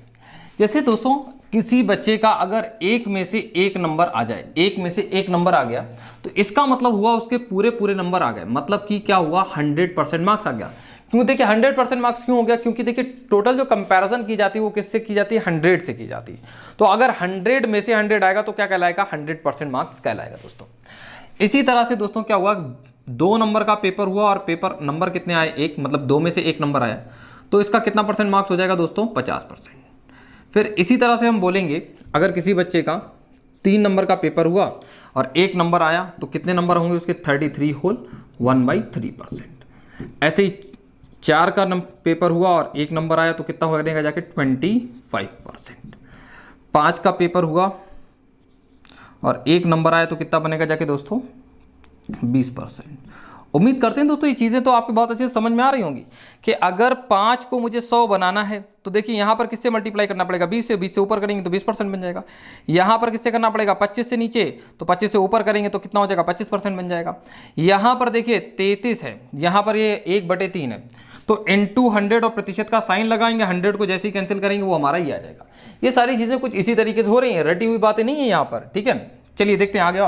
जैसे दोस्तों किसी बच्चे का अगर एक में से एक नंबर आ जाए, एक में से एक नंबर आ गया, तो इसका मतलब हुआ उसके पूरे नंबर आ गए, मतलब कि क्या हुआ 100% मार्क्स आ गया। क्यों, देखिए 100% मार्क्स क्यों हो गया, क्योंकि देखिए टोटल जो कंपैरिजन की जाती है वो किससे की जाती है, 100 से की जाती है। तो अगर 100 में से 100 आएगा तो क्या कहलाएगा, 100% मार्क्स कहलाएगा दोस्तों। इसी तरह से दोस्तों क्या हुआ, 2 नंबर का पेपर हुआ और पेपर नंबर कितने आए, 1, मतलब 2 में से 1 नंबर आया, तो इसका कितना परसेंट मार्क्स हो जाएगा दोस्तों, 50%। फिर इसी तरह से हम बोलेंगे अगर किसी बच्चे का 3 नंबर का पेपर हुआ और 1 नंबर आया तो कितने नंबर होंगे उसके, 33 होल 1/3%। ऐसे ही 4 का पेपर हुआ और 1 नंबर आया तो कितना हो जाएगा जाके 25%। 5 का पेपर हुआ और 1 नंबर आया तो कितना बनेगा जाके दोस्तों, 20%। उम्मीद करते हैं दोस्तों ये चीज़ें तो आपको बहुत अच्छे से समझ में आ रही होंगी कि अगर 5 को मुझे 100 बनाना है तो देखिए यहाँ पर किससे मल्टीप्लाई करना पड़ेगा, 20 से, 20 से ऊपर करेंगे तो 20% बन जाएगा। यहाँ पर किससे करना पड़ेगा, 25 से नीचे, तो 25 से ऊपर करेंगे तो कितना हो जाएगा, 25% बन जाएगा। यहाँ पर देखिए 33 है, यहाँ पर ये 1/3 है, तो इंटू 100 और प्रतिशत का साइन लगाएंगे, 100 को जैसे ही कैंसिल करेंगे वो हमारा ही आ जाएगा। ये सारी चीज़ें कुछ इसी तरीके से हो रही हैं, रटी हुई बातें नहीं है यहाँ पर, ठीक है। चलिए देखते हैं आगे।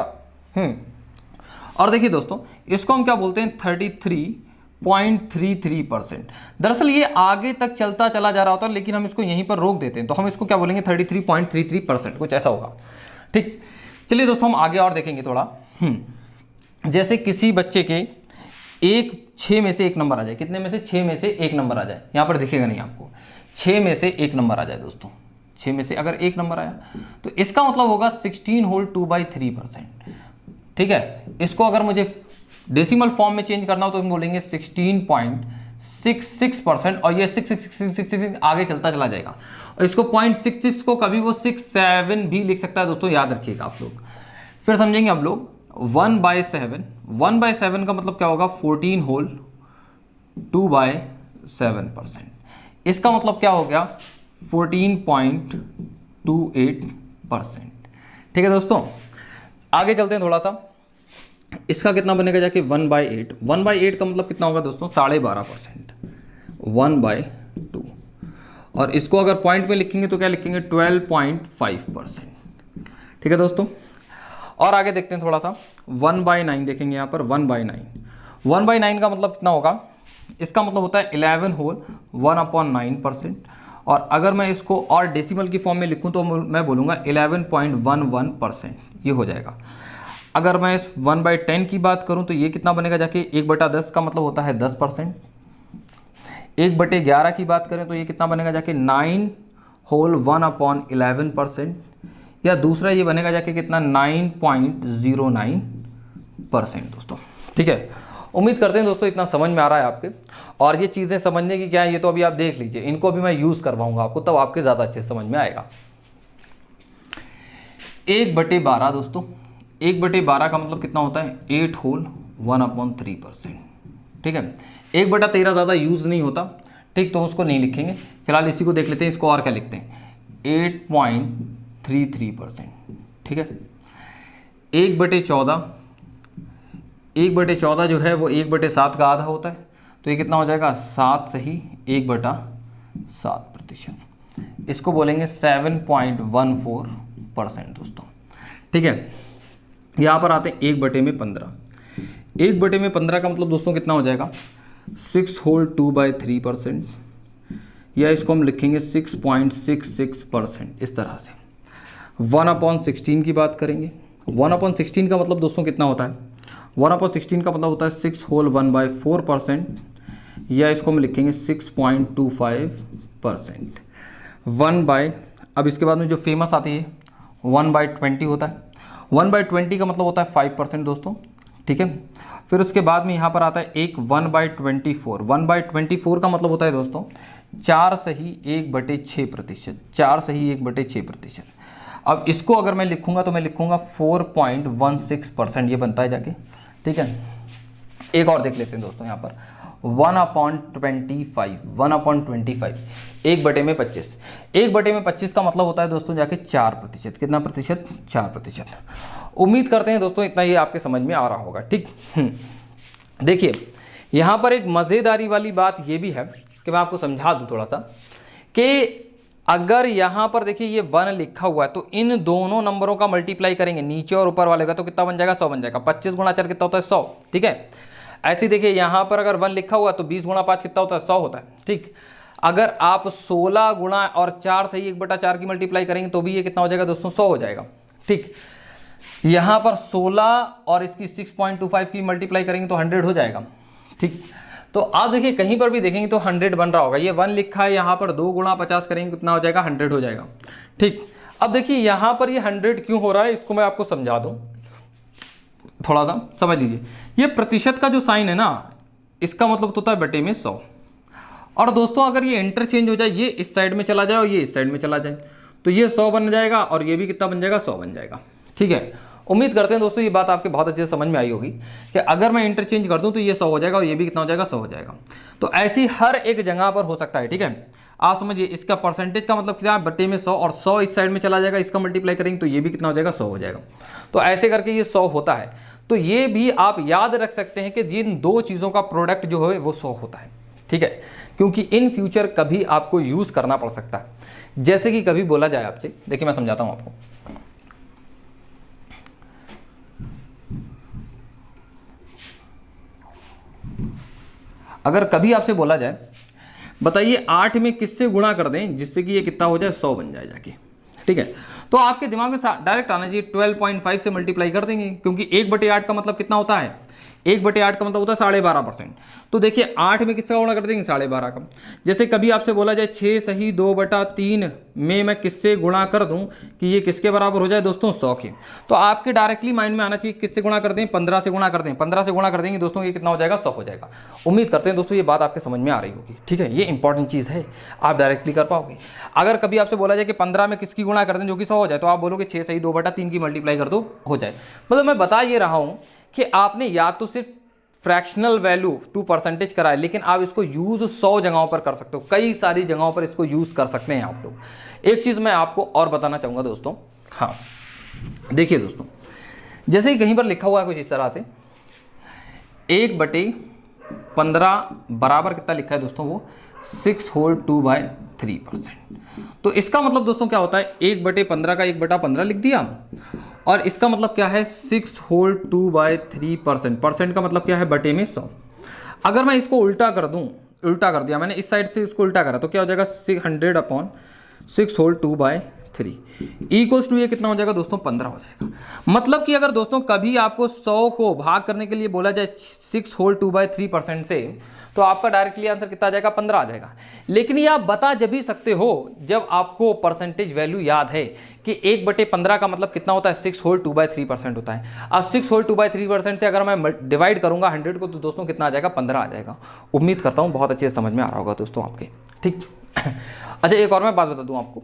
और देखिए दोस्तों इसको हम क्या बोलते हैं, 33.33%। दरअसल ये आगे तक चलता चला जा रहा होता है, लेकिन हम इसको यहीं पर रोक देते हैं, तो हम इसको क्या बोलेंगे, 33.33%, कुछ ऐसा होगा, ठीक। चलिए दोस्तों हम आगे और देखेंगे थोड़ा। जैसे किसी बच्चे के 6 में से 1 नंबर आ जाए, कितने में से, 6 में से 1 नंबर आ जाए, यहाँ पर दिखेगा नहीं आपको, 6 में से 1 नंबर आ जाए दोस्तों, 6 में से अगर 1 नंबर आया तो इसका मतलब होगा 16 होल 2/3%, ठीक है। इसको अगर मुझे डेसिमल फॉर्म में चेंज करना हो तो हम बोलेंगे 16.66%, और ये 6 आगे चलता चला जाएगा, और इसको 0.66 को कभी वो 67 भी लिख सकता है दोस्तों, याद रखिएगा आप लोग। फिर समझेंगे हम लोग 1/7 का मतलब क्या होगा, 14 होल 2/7%। इसका मतलब क्या हो गया, 14.28%, ठीक है दोस्तों। आगे चलते हैं थोड़ा सा, इसका कितना बनेगा जाके 1/8। 1/8 का मतलब कितना होगा दोस्तों, 12.5%, 1/2। और इसको अगर पॉइंट में लिखेंगे तो क्या लिखेंगे, 12.5%, ठीक है दोस्तों। और आगे देखते हैं थोड़ा सा, 1/9 देखेंगे यहाँ पर, 1/9 का मतलब कितना होगा, इसका मतलब होता है 11 होल 1/9%। और अगर मैं इसको और डेसिमल की फॉर्म में लिखूं तो मैं बोलूँगा 11.11%, ये हो जाएगा। अगर मैं इस 1/10 की बात करूं तो ये कितना बनेगा जाके, 1/10 का मतलब होता है 10%। 1/11 की बात करें तो ये कितना बनेगा जाके, 9 होल 1/11%, या दूसरा ये बनेगा जाके कितना, 9.09% दोस्तों, ठीक है। उम्मीद करते हैं दोस्तों इतना समझ में आ रहा है आपके, और ये चीज़ें समझने की क्या है ये तो अभी आप देख लीजिए, इनको भी मैं यूज़ करवाऊंगा आपको, तब आपके ज़्यादा अच्छे समझ में आएगा। 1/12 दोस्तों, 1/12 का मतलब कितना होता है, 8 होल 1/3%, ठीक है। 1/13 ज़्यादा यूज़ नहीं होता, ठीक, तो उसको नहीं लिखेंगे फिलहाल, इसी को देख लेते हैं। इसको और क्या लिखते हैं, 8.33%, ठीक है। 1/14 जो है वो 1/7 का आधा होता है, तो ये कितना हो जाएगा, 7 से ही 1/7 7%। इसको बोलेंगे 7.14% दोस्तों। ठीक है, यहाँ पर आते हैं 1/15। 1/15 का मतलब दोस्तों कितना हो जाएगा, 6 होल 2/3%, या इसको हम लिखेंगे 6.66% इस तरह से। 1/16 की बात करेंगे। 1/16 का मतलब दोस्तों कितना होता है, 1/16 का मतलब होता है 6 होल 1/4%, या इसको हम लिखेंगे 6.25%। अब इसके बाद में जो फेमस आती है 1/20 होता है। 1/20 का मतलब होता है 5% दोस्तों। ठीक है, फिर उसके बाद में यहाँ पर आता है एक 1/24। 1/24 का मतलब होता है दोस्तों 4 सही 1/6%। 4 सही 1/6%। अब इसको अगर मैं लिखूंगा तो मैं लिखूंगा 4.16% ये बनता है जाके। ठीक है, एक और देख लेते हैं दोस्तों यहाँ पर 1/25। 1/25 1/25। 1/25 का मतलब होता है दोस्तों जाके 4%। कितना प्रतिशत, 4%। उम्मीद करते हैं दोस्तों इतना ये आपके समझ में आ रहा होगा। ठीक, देखिए यहाँ पर एक मज़ेदारी वाली बात ये भी है कि मैं आपको समझा दूँ थोड़ा सा, कि अगर यहाँ पर देखिए ये 1 लिखा हुआ है तो इन दोनों नंबरों का मल्टीप्लाई करेंगे नीचे और ऊपर वाले का, तो कितना बन जाएगा, 100 बन जाएगा। 25 गुणा 4 कितना होता है, 100। ठीक है, ऐसे देखिए यहाँ पर अगर 1 लिखा हुआ तो 20 गुणा 5 कितना होता है, 100 होता है। ठीक, अगर आप 16 गुणा और 4 से 1/4 की मल्टीप्लाई करेंगे तो भी ये कितना हो जाएगा दोस्तों, 100 हो जाएगा। ठीक, यहाँ पर 16 और इसकी 6.25 की मल्टीप्लाई करेंगे तो 100 हो जाएगा। ठीक, तो आप देखिए कहीं पर भी देखेंगे तो 100 बन रहा होगा। ये 1 लिखा है, यहाँ पर 2 गुणा 50 करेंगे कितना हो जाएगा, 100 हो जाएगा। ठीक, अब देखिए यहाँ पर ये 100 क्यों हो रहा है, इसको मैं आपको समझा दूँ, थोड़ा सा समझ लीजिए। ये प्रतिशत का जो साइन है ना, इसका मतलब होता है बटे में 100। और दोस्तों अगर ये इंटरचेंज हो जाए, ये इस साइड में चला जाए और ये इस साइड में चला जाए, तो ये 100 बन जाएगा और ये भी कितना बन जाएगा, 100 बन जाएगा। ठीक है, उम्मीद करते हैं दोस्तों ये बात आपके बहुत अच्छे से समझ में आई होगी कि अगर मैं इंटरचेंज कर दूं तो ये 100 हो जाएगा और ये भी कितना हो जाएगा, 100 हो जाएगा। तो ऐसी हर एक जगह पर हो सकता है। ठीक है, आप समझिए इसका परसेंटेज का मतलब क्या है, बटे में 100, और 100 इस साइड में चला जाएगा, इसका मल्टीप्लाई करेंगे तो ये भी कितना हो जाएगा, 100 हो जाएगा। तो ऐसे करके ये 100 होता है। तो ये भी आप याद रख सकते हैं कि जिन दो चीज़ों का प्रोडक्ट जो है वो 100 होता है। ठीक है, क्योंकि इन फ्यूचर कभी आपको यूज़ करना पड़ सकता है। जैसे कि कभी बोला जाए आपसे, देखिए मैं समझाता हूँ आपको। अगर कभी आपसे बोला जाए बताइए 8 में किससे गुणा कर दें जिससे कि ये कितना हो जाए, 100 बन जाए जाके। ठीक है, तो आपके दिमाग में डायरेक्ट आना चाहिए 12.5 से मल्टीप्लाई कर देंगे, क्योंकि 1/8 का मतलब कितना होता है, 1/8 का मतलब होता है 12.5%। तो देखिए 8 में किसका गुणा कर देंगे, 12.5 का। जैसे कभी आपसे बोला जाए 6 सही 2/3 में मैं किससे गुणा कर दूं कि ये किसके बराबर हो जाए दोस्तों, 100 के। तो आपके डायरेक्टली माइंड में आना चाहिए किससे गुणा कर दें, 15 से गुणा कर दें। 15 से गुणा कर देंगे दोस्तों, ये कितना हो जाएगा, 100 हो जाएगा। उम्मीद करते हैं दोस्तों ये बात आपके समझ में आ रही होगी। ठीक है, ये इंपॉर्टेंट चीज़ है, आप डायरेक्टली कर पाओगे। अगर कभी आपसे बोला जाए कि 15 में किसकी गुणा कर दें जो कि 100 हो जाए, तो आप बोलोगे 6 सही 2/3 की मल्टीप्लाई कर दो, हो जाए। मतलब मैं बता ये रहा हूँ कि आपने या तो सिर्फ फ्रैक्शनल वैल्यू टू परसेंटेज करा है, लेकिन आप इसको यूज़ 100 जगहों पर कर सकते हो, कई सारी जगहों पर इसको यूज़ कर सकते हैं आप लोग। एक चीज़ मैं आपको और बताना चाहूँगा दोस्तों। हाँ देखिए दोस्तों, जैसे ही कहीं पर लिखा हुआ है कुछ इस तरह से 1/15 बराबर कितना लिखा है दोस्तों, वो 6 होल 2/3%। तो इसका मतलब दोस्तों क्या होता है, 1/15 का 1/15 लिख दिया, और इसका मतलब क्या है 6 होल 2/3%। परसेंट का मतलब क्या है, बटे में 100। अगर मैं इसको उल्टा कर दूं, उल्टा कर दिया मैंने, इस साइड से इसको उल्टा करा तो क्या हो जाएगा 100/6 होल 2/3 इक्वल्स टू ये कितना हो जाएगा दोस्तों, 15 हो जाएगा। मतलब कि अगर दोस्तों कभी आपको 100 को भाग करने के लिए बोला जाए 6 होल 2/3% से, तो आपका डायरेक्टली आंसर कितना आ जाएगा, 15 आ जाएगा। लेकिन ये आप बता जब भी सकते हो जब आपको परसेंटेज वैल्यू याद है कि 1/15 का मतलब कितना होता है, 6 होल 2/3% होता है। अब 6 होल 2/3% से अगर मैं डिवाइड करूंगा 100 को, तो दोस्तों कितना आ जाएगा, 15 आ जाएगा। उम्मीद करता हूँ बहुत अच्छे से समझ में आ रहा होगा दोस्तों आपके। ठीक, अच्छा एक और मैं बात बता दूँ आपको,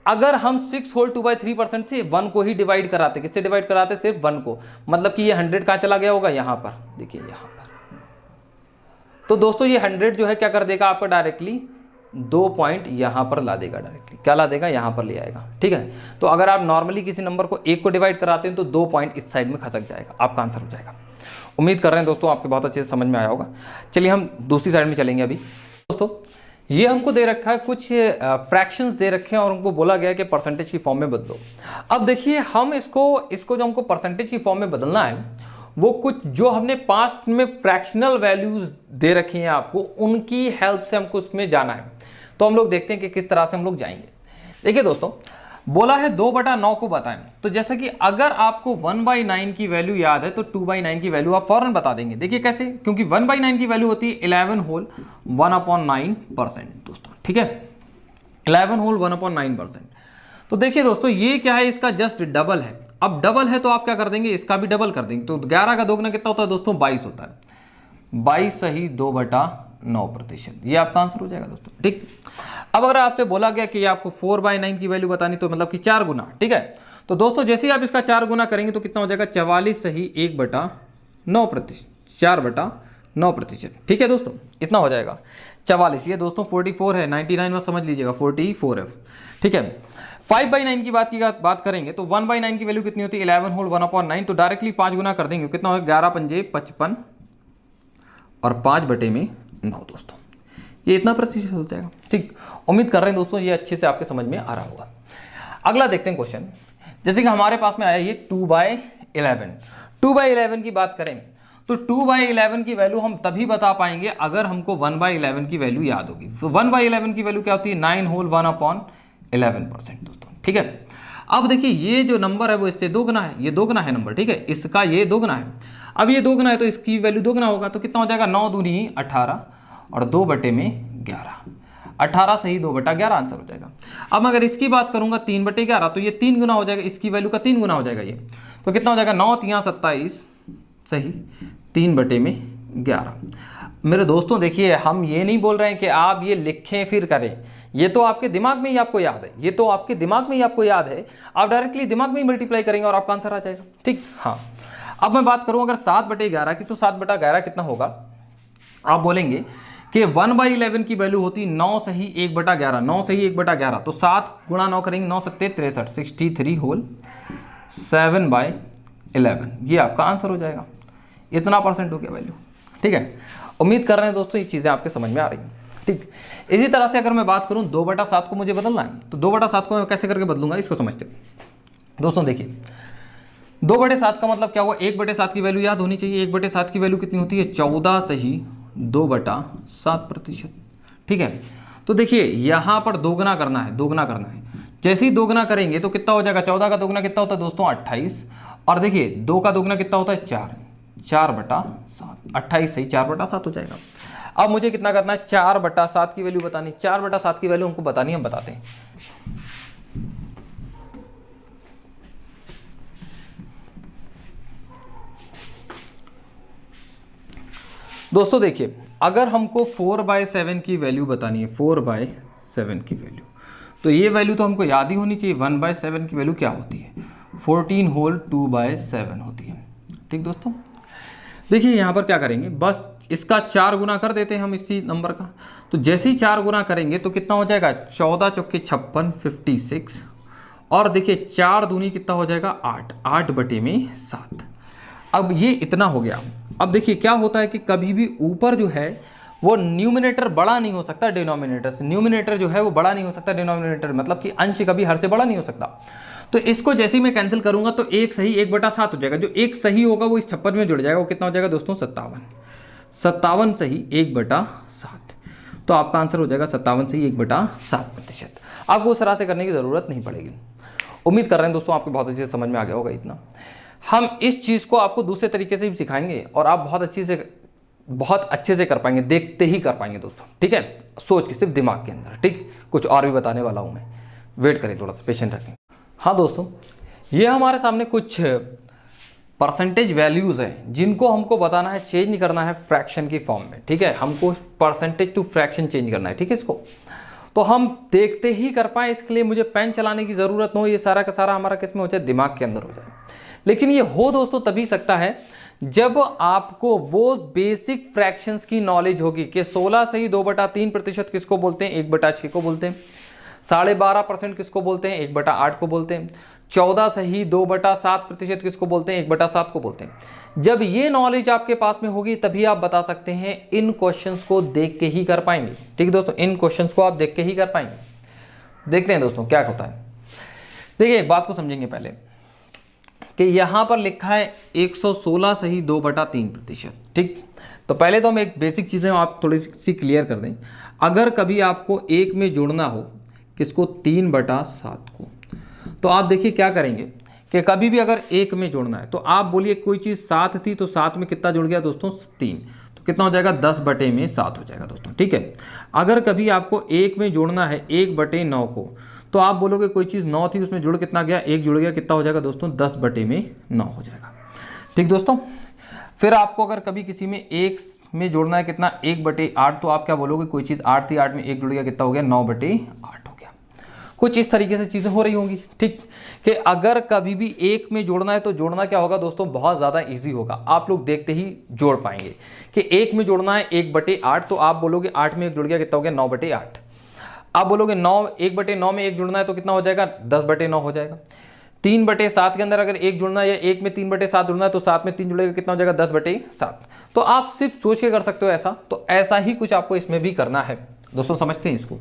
अगर हम 6 होल 2/3% से 1 को ही डिवाइड कराते, किससे डिवाइड कराते, सिर्फ 1 को, मतलब कि ये 100 कहाँ चला गया होगा, यहाँ पर देखिए, यहाँ पर। तो दोस्तों ये 100 जो है क्या कर देगा आपका, डायरेक्टली 2 पॉइंट यहाँ पर ला देगा, डायरेक्टली क्या ला देगा, यहाँ पर ले आएगा। ठीक है, तो अगर आप नॉर्मली किसी नंबर को 1 को डिवाइड कराते हैं तो 2 पॉइंट इस साइड में खसक जाएगा, आपका आंसर हो जाएगा। उम्मीद कर रहे हैं दोस्तों आपके बहुत अच्छे से समझ में आया होगा। चलिए हम दूसरी साइड में चलेंगे अभी। दोस्तों ये हमको दे रखा है, कुछ फ्रैक्शंस दे रखे हैं और हमको बोला गया है कि परसेंटेज की फॉर्म में बदलो। अब देखिए हम इसको जो हमको परसेंटेज की फॉर्म में बदलना है, वो कुछ जो हमने पास्ट में फ्रैक्शनल वैल्यूज दे रखी हैं आपको, उनकी हेल्प से हमको उसमें जाना है। तो हम लोग देखते हैं कि किस तरह से हम लोग जाएंगे। देखिए दोस्तों, बोला है 2/9 को बताएं। तो जैसे कि अगर आपको 1/9 की वैल्यू याद है तो 2/9 की वैल्यू आप फौरन बता देंगे। देखिए कैसे, क्योंकि 1/9 की वैल्यू होती है 11 होल 1/9% दोस्तों, ठीक है, 11 होल 1/9%। तो देखिए दोस्तों, ये क्या है, इसका जस्ट डबल है। अब डबल है तो आप क्या कर देंगे, इसका भी डबल कर देंगे। तो 11 का दोगुना कितना होता है दोस्तों, 22 होता है। 22 सही 2/9%, ये आपका आंसर हो जाएगा दोस्तों, ठीक। अब अगर आपसे बोला गया कि आपको 4/9 की वैल्यू बतानी, तो मतलब कि 4 गुना, ठीक है। तो दोस्तों जैसे ही आप इसका 4 गुना करेंगे तो कितना हो जाएगा, 44 सही 1/9%, 4/9%, ठीक है दोस्तों, इतना हो जाएगा 44। ये दोस्तों 44 है, 99 में समझ लीजिएगा 44 है, ठीक है। 5/9 की बात करेंगे तो 1/9 की वैल्यू कितनी होती है, 11 होल 1/9। तो डायरेक्टली 5 गुना कर देंगे, कितना होगा, 11 पंजे 55 और 5/9 दोस्तों, ये इतना प्रतिशत हो जाएगा, ठीक। उम्मीद कर रहे हैं दोस्तों ये अच्छे से आपके समझ में आ रहा होगा। अगला देखते हैं क्वेश्चन। जैसे कि हमारे पास में आया ये 2/11। 2/11 की बात करें तो 2/11 की वैल्यू हम तभी बता पाएंगे अगर हमको 1/11 की वैल्यू याद होगी। तो 1/11 की वैल्यू क्या होती है, 9 होल 1/11% दोस्तों, ठीक है। अब देखिए ये जो नंबर है वो इससे 2 गुना है, ये 2 गुना है नंबर, ठीक है, इसका ये 2 गुना है। अब ये 2 गुना है तो इसकी वैल्यू 2 गुना होगा, तो कितना हो जाएगा, 9 दूनी 18 और 2/11, 18 सही 2/11 आंसर हो जाएगा। अब अगर इसकी बात करूंगा 3/11, तो ये 3 गुना हो जाएगा, इसकी वैल्यू का 3 गुना हो जाएगा ये, तो कितना हो जाएगा, 9 3 27 सही 3/11। मेरे दोस्तों देखिए, हम ये नहीं बोल रहे हैं कि आप ये लिखें फिर करें, ये तो आपके दिमाग में ही आपको याद है, ये तो आपके दिमाग में ही आपको याद है, आप डायरेक्टली दिमाग में ही मल्टीप्लाई करेंगे और आपका आंसर आ जाएगा, ठीक। हाँ, अब मैं बात करूं अगर 7/11 की, तो 7/11 कितना होगा, आप बोलेंगे कि 1/11 की वैल्यू होती 9 सही 1/11, 9 सही 1/11, तो 7 गुणा 9 करेंगे, 9 सत्ते 63, 63 होल 7/11, ये आपका आंसर हो जाएगा। इतना परसेंट हो गया वैल्यू, ठीक है। उम्मीद कर रहे हैं दोस्तों ये चीज़ें आपके समझ में आ रही हैं, ठीक। इसी तरह से अगर मैं बात करूं 2/7 को मुझे बदलना है, तो 2/7 को मैं कैसे करके बदलूंगा, इसको समझते हैं दोस्तों। देखिए 2/7 का मतलब क्या हुआ, 1/7 की वैल्यू याद होनी चाहिए। 1/7 की वैल्यू कितनी होती है, 14 सही 2/7%, ठीक है। तो देखिए यहाँ पर दोगुना करना है, दोगुना करना है। जैसे ही दोगुना करेंगे तो कितना हो जाएगा, 14 का दोगुना कितना होता है दोस्तों, 28, और देखिए 2 का दोगुना कितना होता है, 4, 4/7, 28 सही 4/7 हो जाएगा। अब मुझे कितना करना है, 4/7 की वैल्यू बतानी। 4/7 की वैल्यू हमको बतानी, हम बताते हैं। दोस्तों देखिए, अगर हमको 4/7 की वैल्यू बतानी है, 4/7 की वैल्यू, तो ये वैल्यू तो हमको याद ही होनी चाहिए। 1/7 की वैल्यू क्या होती है, 14 होल 2/7 होती है, ठीक दोस्तों। देखिए यहाँ पर क्या करेंगे, बस इसका 4 गुना कर देते हैं हम इसी नंबर का। तो जैसे ही 4 गुना करेंगे तो कितना हो जाएगा, 14 चौके 56, 56, और देखिए 4 दूनी कितना हो जाएगा, 8, 8/7। अब ये इतना हो गया। अब देखिए क्या होता है कि कभी भी ऊपर जो है वो न्यूमिनेटर बड़ा नहीं हो सकता डिनोमिनेटर से, न्यूमिनेटर जो है वो बड़ा नहीं हो सकता डिनोमिनेटर, मतलब कि अंश कभी हर से बड़ा नहीं हो सकता। तो इसको जैसे ही मैं कैंसिल करूंगा तो 1 सही 1/7 हो जाएगा। जो 1 सही होगा वो इस 56 में जुड़ जाएगा, वो कितना हो जाएगा दोस्तों, 57, 57 सही 1/7। तो आपका आंसर हो जाएगा 57 सही 1/7%। आपको उस तरह से करने की ज़रूरत नहीं पड़ेगी। उम्मीद कर रहे हैं दोस्तों आपको बहुत अच्छे से समझ में आ गया होगा। इतना हम इस चीज़ को आपको दूसरे तरीके से भी सिखाएंगे और आप बहुत अच्छे से कर पाएंगे, देखते ही कर पाएंगे दोस्तों, ठीक है, सोच के, सिर्फ दिमाग के अंदर, ठीक। कुछ और भी बताने वाला हूँ मैं, वेट करें थोड़ा सा, पेशेंट रखें। हाँ दोस्तों, ये हमारे सामने कुछ परसेंटेज वैल्यूज़ हैं जिनको हमको बताना है, चेंज नहीं करना है फ्रैक्शन की फॉर्म में, ठीक है। हमको परसेंटेज टू फ्रैक्शन चेंज करना है, ठीक है। इसको तो हम देखते ही कर पाएँ, इसके लिए मुझे पेन चलाने की ज़रूरत न हो, ये सारा का सारा हमारा किस में हो जाए, दिमाग के अंदर हो जाए। लेकिन ये हो दोस्तों तभी सकता है जब आपको वो बेसिक फ्रैक्शंस की नॉलेज होगी कि 16 सही 2/3% किसको बोलते हैं, 1/6 को बोलते हैं, 12.5% किसको बोलते हैं, 1/8 को बोलते हैं, 14 सही 2/7% किसको बोलते हैं, 1/7 को बोलते हैं। जब ये नॉलेज आपके पास में होगी तभी आप बता सकते हैं, इन क्वेश्चंस को देख के ही कर पाएंगे। ठीक है दोस्तों, इन क्वेश्चंस को आप देख के ही कर पाएंगे। देखते हैं दोस्तों क्या होता है। देखिए एक बात को समझेंगे पहले कि यहाँ पर लिखा है 116 सही 2/3%। ठीक, तो पहले तो हम एक बेसिक चीज़ें आप थोड़ी सी क्लियर कर दें। अगर कभी आपको एक में जोड़ना हो किसको, 3/7 को, तो आप देखिए क्या करेंगे कि कभी भी अगर एक में जोड़ना है तो आप बोलिए कोई चीज़ 7 थी तो 7 में कितना जुड़ गया दोस्तों, 3, तो कितना हो जाएगा, 10/7 हो जाएगा दोस्तों। ठीक है, अगर कभी आपको एक में जोड़ना है 1/9 को, तो आप बोलोगे कोई चीज़ 9 थी उसमें जुड़ कितना गया, 1 जुड़ गया, कितना हो जाएगा दोस्तों, 10/9 हो जाएगा। ठीक दोस्तों, फिर आपको अगर कभी किसी में 1 में जोड़ना है कितना, 1/8, तो आप क्या बोलोगे, कोई चीज़ 8 थी, 8 में 1 जुड़ गया, कितना हो गया, 9/8 हो गया। कुछ इस तरीके से चीज़ें हो रही होंगी। ठीक, कि अगर कभी भी एक में जोड़ना है तो जोड़ना क्या होगा दोस्तों, बहुत ज़्यादा इजी होगा, आप लोग देखते ही जोड़ पाएंगे। कि एक में जोड़ना है 1/8, तो आप बोलोगे 8 में 1 जुड़ गया, कितना हो गया, 9/8। आप बोलोगे 1/9 में 1 जुड़ना है तो कितना हो जाएगा, 10/9 हो जाएगा। 3/7 के अंदर अगर 1 जुड़ना है या 1 में 3/7 जुड़ना है तो 7 में 3 जुड़ेगा, कितना हो जाएगा, 10/7। तो आप सिर्फ सोच के कर सकते हो ऐसा, तो ऐसा ही कुछ आपको इसमें भी करना है दोस्तों। समझते हैं इसको।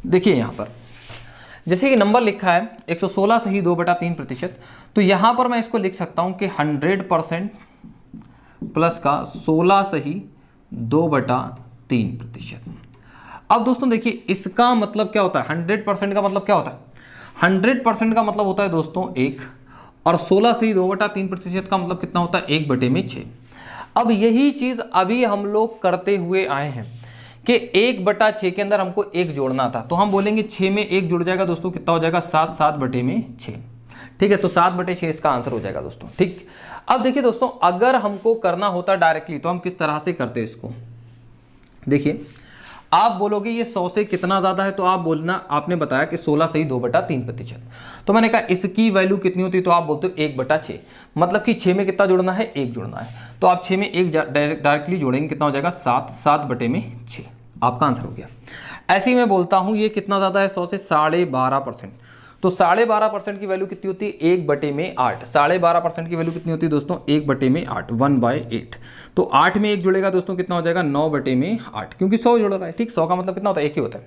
देखिए यहाँ पर जैसे कि नंबर लिखा है 116 सही 2/3%, तो यहाँ पर मैं इसको लिख सकता हूँ कि 100% प्लस का 16 सही 2/3%। अब दोस्तों देखिए इसका मतलब क्या होता है, 100% का मतलब क्या होता है, 100% का मतलब होता है दोस्तों 1, और 16 सही 2/3% का मतलब कितना होता है, 1/6। अब यही चीज़ अभी हम लोग करते हुए आए हैं कि 1/6 के अंदर हमको 1 जोड़ना था, तो हम बोलेंगे 6 में 1 जुड़ जाएगा दोस्तों, कितना हो जाएगा, 7/6। ठीक है, तो 7/6 इसका आंसर हो जाएगा दोस्तों। ठीक, अब देखिए दोस्तों अगर हमको करना होता डायरेक्टली तो हम किस तरह से करते इसको। देखिए आप बोलोगे ये 100 से कितना ज़्यादा है, तो आप बोलना, आपने बताया कि 16 सही 2/3%, तो मैंने कहा इसकी वैल्यू कितनी होती है, तो आप बोलते हो 1/6, मतलब कि 6 में कितना जोड़ना है, 1 जोड़ना है, तो आप 6 में 1 डायरेक्टली जोड़ेंगे, कितना हो जाएगा, 7/6, आपका आंसर हो गया। ऐसे ही मैं बोलता हूँ ये कितना ज़्यादा है, 100 से 12.5%, तो 12.5% की वैल्यू कितनी होती है, 1/8। 12.5% की वैल्यू कितनी होती है दोस्तों, 1/8, 1/8। तो 8 में 1 जुड़ेगा दोस्तों, कितना हो जाएगा, 9/8, क्योंकि 100 जुड़ रहा है। ठीक, 100 का मतलब कितना होता है, 1 ही होता है।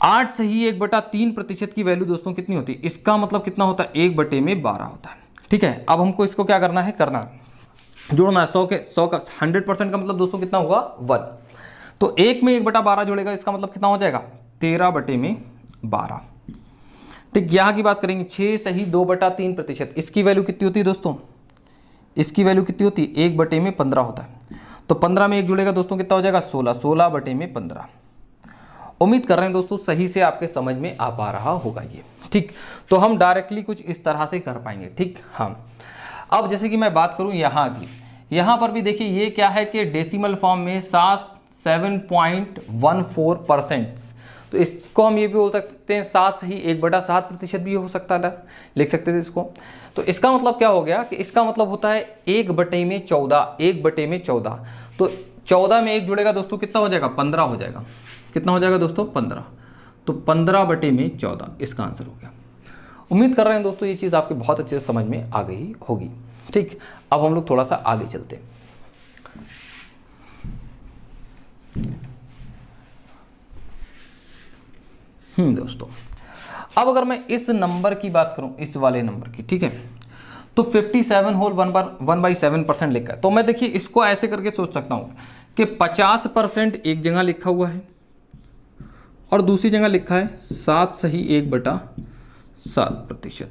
8 सही 1/3% की वैल्यू दोस्तों कितनी होती है, इसका मतलब कितना होता है, 1/12 होता है। ठीक है, अब हमको इसको क्या करना है, जोड़ना है 100 का 100% का मतलब दोस्तों कितना होगा, 1। तो 1 में 1/12 जुड़ेगा, इसका मतलब कितना हो जाएगा, 13/12। ठीक, यहाँ की बात करेंगे 6 सही 2/3%, इसकी वैल्यू कितनी होती है दोस्तों, इसकी वैल्यू कितनी होती है, 1/15 होता है, तो 15 में 1 जुड़ेगा दोस्तों, कितना हो जाएगा, 16, 16/15। उम्मीद कर रहे हैं दोस्तों सही से आपके समझ में आ पा रहा होगा ये। ठीक, तो हम डायरेक्टली कुछ इस तरह से कर पाएंगे। ठीक, हम अब जैसे कि मैं बात करूं यहाँ की, यहाँ पर भी देखिए ये क्या है कि डेसिमल फॉर्म में 7.14%, तो इसको हम ये भी बोल सकते हैं 7 सही 1/7% भी हो सकता है, लिख सकते थे इसको। तो इसका मतलब क्या हो गया कि इसका मतलब होता है 1/14, 1/14, तो 14 में 1 जुड़ेगा दोस्तों, कितना हो जाएगा, 15 हो जाएगा, कितना हो जाएगा दोस्तों, 15, तो 15/14 इसका आंसर हो गया। उम्मीद कर रहे हैं दोस्तों ये चीज़ आपके बहुत अच्छे से समझ में आ गई होगी। ठीक, अब हम लोग थोड़ा सा आगे चलते हैं। दोस्तों अब अगर मैं इस नंबर की बात करूं, इस वाले नंबर की, ठीक है, तो 57 होल 1/7% लिखा है, तो मैं देखिए इसको ऐसे करके सोच सकता हूं कि 50% एक जगह लिखा हुआ है और दूसरी जगह लिखा है 7 सही 1/7%।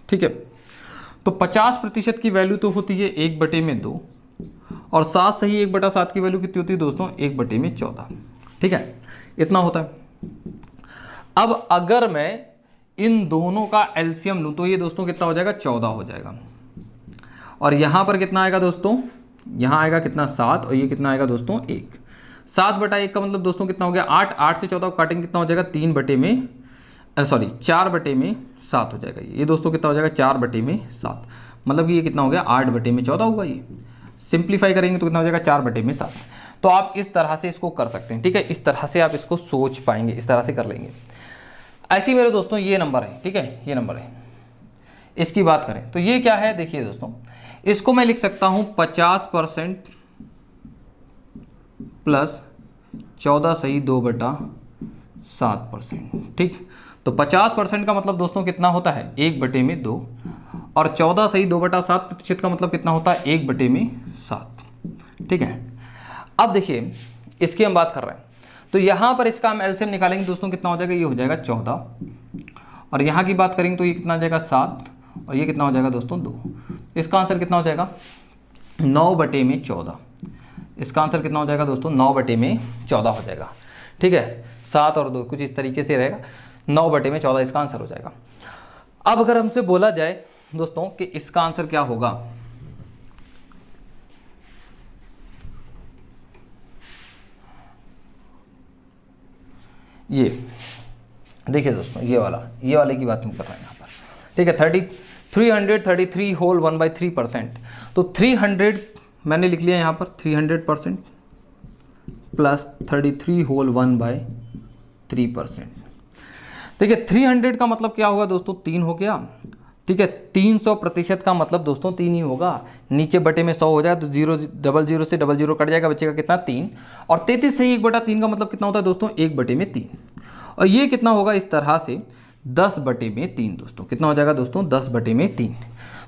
ठीक है, तो 50% की वैल्यू तो होती है 1/2 और 7 सही 1/7 की वैल्यू कितनी होती है दोस्तों, 1/14। ठीक है, इतना होता है। अब अगर मैं इन दोनों का एलसीएम लूँ तो ये दोस्तों कितना हो जाएगा, 14 हो जाएगा, और यहाँ पर कितना आएगा दोस्तों, यहाँ आएगा कितना, 7, और ये कितना आएगा दोस्तों, 1। 7/1 का मतलब दोस्तों कितना हो गया, 8, 8 से 14 काटेंगे कितना हो जाएगा, 4/7 हो जाएगा। ये दोस्तों कितना हो जाएगा, 4/7, मतलब कि ये कितना हो गया, 8/14 होगा। ये सिंप्लीफाई करेंगे तो कितना हो जाएगा, 4/7। तो आप इस तरह से इसको कर सकते हैं। ठीक है, इस तरह से आप इसको सोच पाएंगे, इस तरह से कर लेंगे। ऐसे ही मेरे दोस्तों ये नंबर है, ठीक है, ये नंबर है, इसकी बात करें तो ये क्या है, देखिए दोस्तों, इसको मैं लिख सकता हूं 50% प्लस 14/2/7%, ठीक। तो 50% का मतलब दोस्तों कितना होता है, 1/2, और 14/2/7% का मतलब कितना होता है, 1/7, ठीक है। अब देखिए इसकी हम बात कर रहे हैं, तो यहाँ पर इसका हम एलसीएम निकालेंगे दोस्तों, कितना हो जाएगा, ये हो जाएगा 14, और यहाँ की बात करेंगे तो ये कितना हो जाएगा 7, और ये कितना हो जाएगा दोस्तों 2। इसका आंसर कितना हो जाएगा 9/14। इसका आंसर कितना हो जाएगा दोस्तों 9/14 हो जाएगा, ठीक है। 7 और 2 कुछ इस तरीके से रहेगा, 9/14 इसका आंसर हो जाएगा। अब अगर हमसे बोला जाए दोस्तों कि इसका आंसर क्या होगा, ये देखिए दोस्तों, ये वाले की बात हम कर रहे हैं यहाँ पर, ठीक है। 333 होल 1/3%, तो 300 मैंने लिख लिया यहाँ पर 300% प्लस 33 होल 1/3%। देखिए 300 का मतलब क्या होगा दोस्तों, 3 हो गया, ठीक है। 300% का मतलब दोस्तों 3 ही होगा, नीचे बटे में 100 हो जाए तो 0 से 00 कट जाएगा, बचेगा कितना 3, और 33 से 1/3 का मतलब कितना होता है दोस्तों 1/3, और ये कितना होगा इस तरह से 10/3 दोस्तों, कितना हो जाएगा दोस्तों 10/3।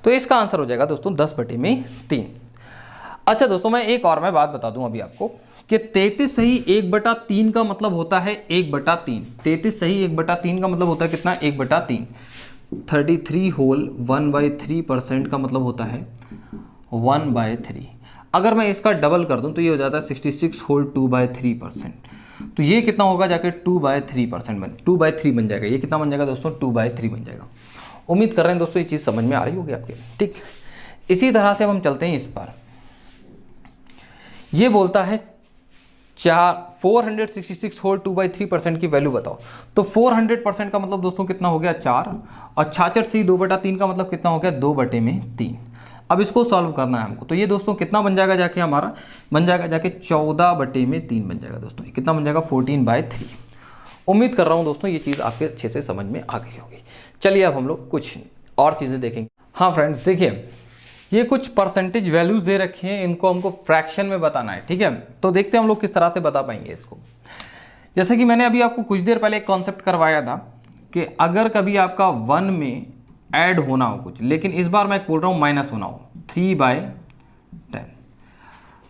तो इसका आंसर हो जाएगा दोस्तों 10/3। अच्छा दोस्तों मैं एक और बात बता दूं अभी आपको कि 33 सही 1/3 का मतलब होता है 1/3। 33 सही 1/3 का मतलब होता है कितना 1/3। 33 होल 1/3% का मतलब होता है 1/3। अगर मैं इसका डबल कर दूं तो ये हो जाता है 66 होल 2/3%। तो ये कितना होगा जाके 2/3 बन जाएगा। ये कितना बन जाएगा दोस्तों 2/3 बन जाएगा। उम्मीद कर रहे हैं दोस्तों ये चीज़ समझ में आ रही होगी आपके, ठीक। इसी तरह से अब हम चलते हैं इस पर। ये बोलता है 466 होल 2/3% की वैल्यू बताओ। तो 400% का मतलब दोस्तों कितना हो गया 4, और 66 से 2/3 का मतलब कितना हो गया 2/3। अब इसको सॉल्व करना है हमको। तो ये दोस्तों कितना बन जाएगा जाके हमारा बन जाएगा जाके 14/3 बन जाएगा दोस्तों। ये कितना बन जाएगा 14/3। उम्मीद कर रहा हूँ दोस्तों ये चीज़ आपके अच्छे से समझ में आ गई होगी। चलिए अब हम लोग कुछ और चीज़ें देखेंगे। हाँ फ्रेंड्स देखिए ये कुछ परसेंटेज वैल्यूज़ दे रखे हैं, इनको हमको फ्रैक्शन में बताना है, ठीक है। तो देखते हैं हम लोग किस तरह से बता पाएंगे इसको। जैसे कि मैंने अभी आपको कुछ देर पहले एक कॉन्सेप्ट करवाया था कि अगर कभी आपका 1 में ऐड होना हो कुछ, लेकिन इस बार मैं बोल रहा हूँ माइनस होना हो 3/10।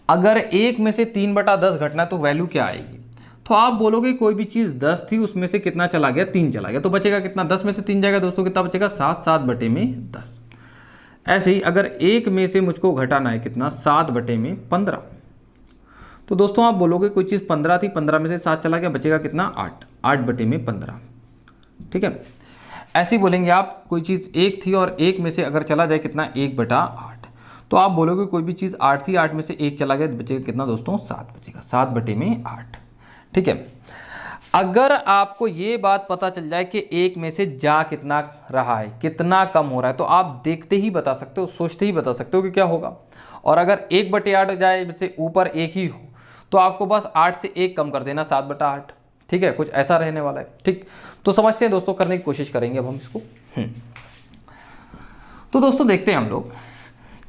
अगर 1 में से 3/10 घटना तो वैल्यू क्या आएगी। तो आप बोलोगे कोई भी चीज़ 10 थी उसमें से कितना चला गया 3 चला गया, तो बचेगा कितना 10 में से 3 जाएगा दोस्तों कितना बचेगा 7/10। ऐसे ही अगर 1 में से मुझको घटाना है कितना 7/15। तो दोस्तों आप बोलोगे कोई चीज़ 15 थी, 15 में से 7 चला गया, बचेगा कितना 8/15, ठीक है। ऐसे ही बोलेंगे आप कोई चीज़ 1 थी और 1 में से अगर चला जाए कितना 1/8। तो आप बोलोगे कोई भी चीज़ 8 थी, 8 में से 1 चला गया, बचेगा कितना दोस्तों 7 बचेगा, 7/8, ठीक है। अगर आपको ये बात पता चल जाए कि 1 में से जा कितना रहा है, कितना कम हो रहा है, तो आप देखते ही बता सकते हो, सोचते ही बता सकते हो कि क्या होगा। और अगर 1/8 जाए जैसे ऊपर 1 ही हो तो आपको बस 8 से 1 कम कर देना 7/8, ठीक है। कुछ ऐसा रहने वाला है, ठीक। तो समझते हैं दोस्तों, करने की कोशिश करेंगे अब हम इसको। तो दोस्तों देखते हैं हम लोग।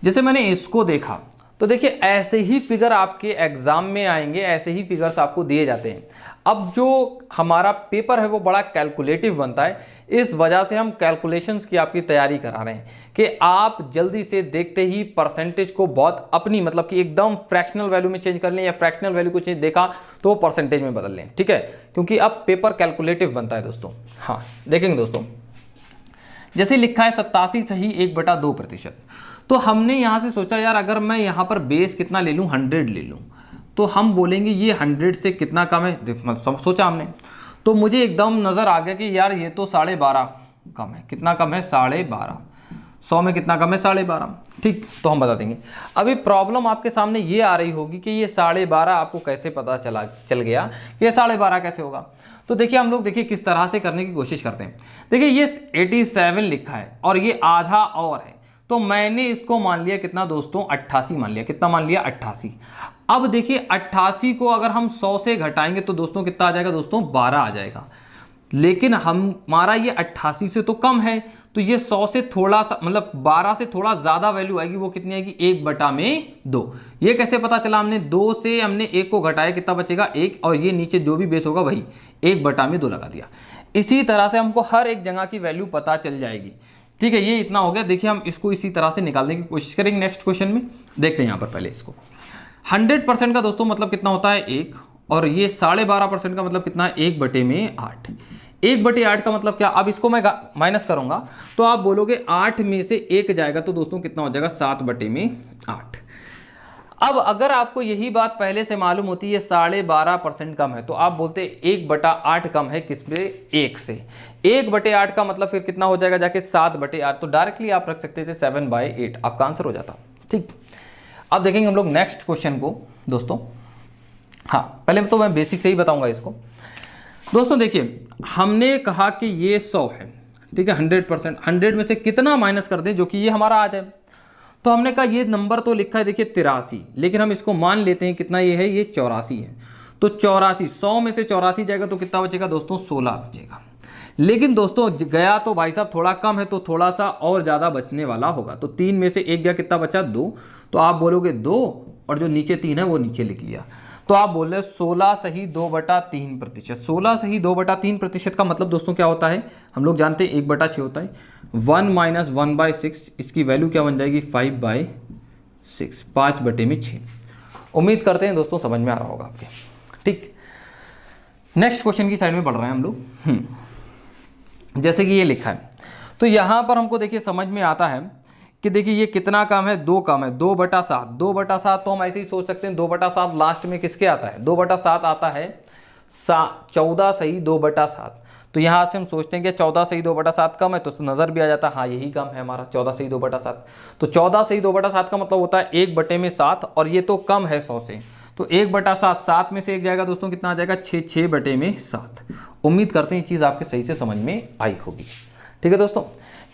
जैसे मैंने इसको देखा तो देखिए ऐसे ही फिगर आपके एग्जाम में आएंगे, ऐसे ही फिगर्स आपको दिए जाते हैं। अब जो हमारा पेपर है वो बड़ा कैलकुलेटिव बनता है, इस वजह से हम कैलकुलेशंस की आपकी तैयारी करा रहे हैं कि आप जल्दी से देखते ही परसेंटेज को बहुत अपनी मतलब कि एकदम फ्रैक्शनल वैल्यू में चेंज कर लें, या फ्रैक्शनल वैल्यू को चेंज देखा तो वो परसेंटेज में बदल लें, ठीक है। क्योंकि अब पेपर कैलकुलेटिव बनता है दोस्तों। हाँ देखेंगे दोस्तों, जैसे लिखा है 87 सही 1/2%। तो हमने यहाँ से सोचा यार अगर मैं यहाँ पर बेस कितना ले लूँ 100 ले लूँ, तो हम बोलेंगे ये 100 से कितना कम है, सोचा हमने। तो मुझे एकदम नज़र आ गया कि यार ये तो 12.5 कम है। कितना कम है 12.5। 100 में कितना कम है 12.5, ठीक। तो हम बता देंगे। अभी प्रॉब्लम आपके सामने ये आ रही होगी कि ये 12.5 आपको कैसे पता चल गया, ये 12.5 कैसे होगा। तो देखिए हम लोग देखिए किस तरह से करने की कोशिश करते हैं। देखिए ये 87 लिखा है और ये आधा और है, तो मैंने इसको मान लिया कितना दोस्तों 88 मान लिया। कितना मान लिया 88। अब देखिए 88 को अगर हम 100 से घटाएंगे तो दोस्तों कितना आ जाएगा दोस्तों 12 आ जाएगा। लेकिन हमारा ये 88 से तो कम है, तो ये 100 से थोड़ा सा मतलब 12 से थोड़ा ज़्यादा वैल्यू आएगी। वो कितनी आएगी? 1/2। ये कैसे पता चला? हमने 2 से हमने 1 को घटाया, कितना बचेगा? 1, और ये नीचे जो भी बेस होगा वही 1/2 लगा दिया। इसी तरह से हमको हर एक जगह की वैल्यू पता चल जाएगी। ठीक है, ये इतना हो गया। देखिए हम इसको इसी तरह से निकालने की कोशिश करेंगे नेक्स्ट क्वेश्चन में। देखते हैं यहाँ पर पहले इसको। 100% का दोस्तों मतलब कितना होता है? 1, और ये 12.5% का मतलब कितना है? 1/8। 1/8 का मतलब क्या? अब इसको मैं माइनस करूंगा तो आप बोलोगे 8 में से 1 जाएगा, तो दोस्तों कितना हो जाएगा? 7/8। अब अगर आपको यही बात पहले से मालूम होती है 12.5% कम है, तो आप बोलते 1/8 कम है किसमें? 1 से। 1/8 का मतलब फिर कितना हो जाएगा जाके? 7/8। तो डायरेक्टली आप रख सकते थे 7/8, आपका आंसर हो जाता। ठीक, अब देखेंगे हम लोग नेक्स्ट क्वेश्चन को दोस्तों। हाँ, पहले तो मैं बेसिक से ही बताऊंगा इसको। दोस्तों देखिए, हमने कहा कि ये 100 है, ठीक है, 100%। 100 में से कितना माइनस कर दें जो कि ये हमारा आ जाए? तो हमने कहा ये नंबर तो लिखा है देखिए 83, लेकिन हम इसको मान लेते हैं कितना ये है? ये 84 है। तो 84, 100 में से 84 जाएगा तो कितना बचेगा दोस्तों? 16 बचेगा। लेकिन दोस्तों गया तो भाई साहब थोड़ा कम है, तो थोड़ा सा और ज़्यादा बचने वाला होगा। तो 3 में से 1 गया, कितना बचा? 2। तो आप बोलोगे 2, और जो नीचे 3 है वो नीचे लिख लिया। तो आप बोल रहे 16 सही 2/3%। 16 सही 2/3% का मतलब दोस्तों क्या होता है? हम लोग जानते हैं 1/6 होता है। 1 - 1/6, इसकी वैल्यू क्या बन जाएगी? 5/6, 5/6। उम्मीद करते हैं दोस्तों समझ में आ रहा होगा आपके। ठीक, नेक्स्ट क्वेश्चन की साइड में बढ़ रहे हैं हम लोग। जैसे कि ये लिखा है, तो यहाँ पर हमको देखिए समझ में आता है कि देखिए ये कितना कम है? 2 कम है, 2/7। 2/7 तो हम ऐसे ही सोच सकते हैं 2/7 लास्ट में किसके आता है? 2/7 आता है 14 सही 2/7। तो यहाँ से हम सोचते हैं कि 14 सही 2/7 कम है, तो नज़र भी आ जाता है हाँ यही कम है हमारा 14 सही 2/7। तो 14 सही 2/7 का मतलब होता है 1/7, और ये तो कम है 100 से। तो 1/7, 7 में से 1 जाएगा दोस्तों, कितना आ जाएगा? 6/7। उम्मीद करते हैं ये चीज़ आपके सही से समझ में आई होगी। ठीक है दोस्तों,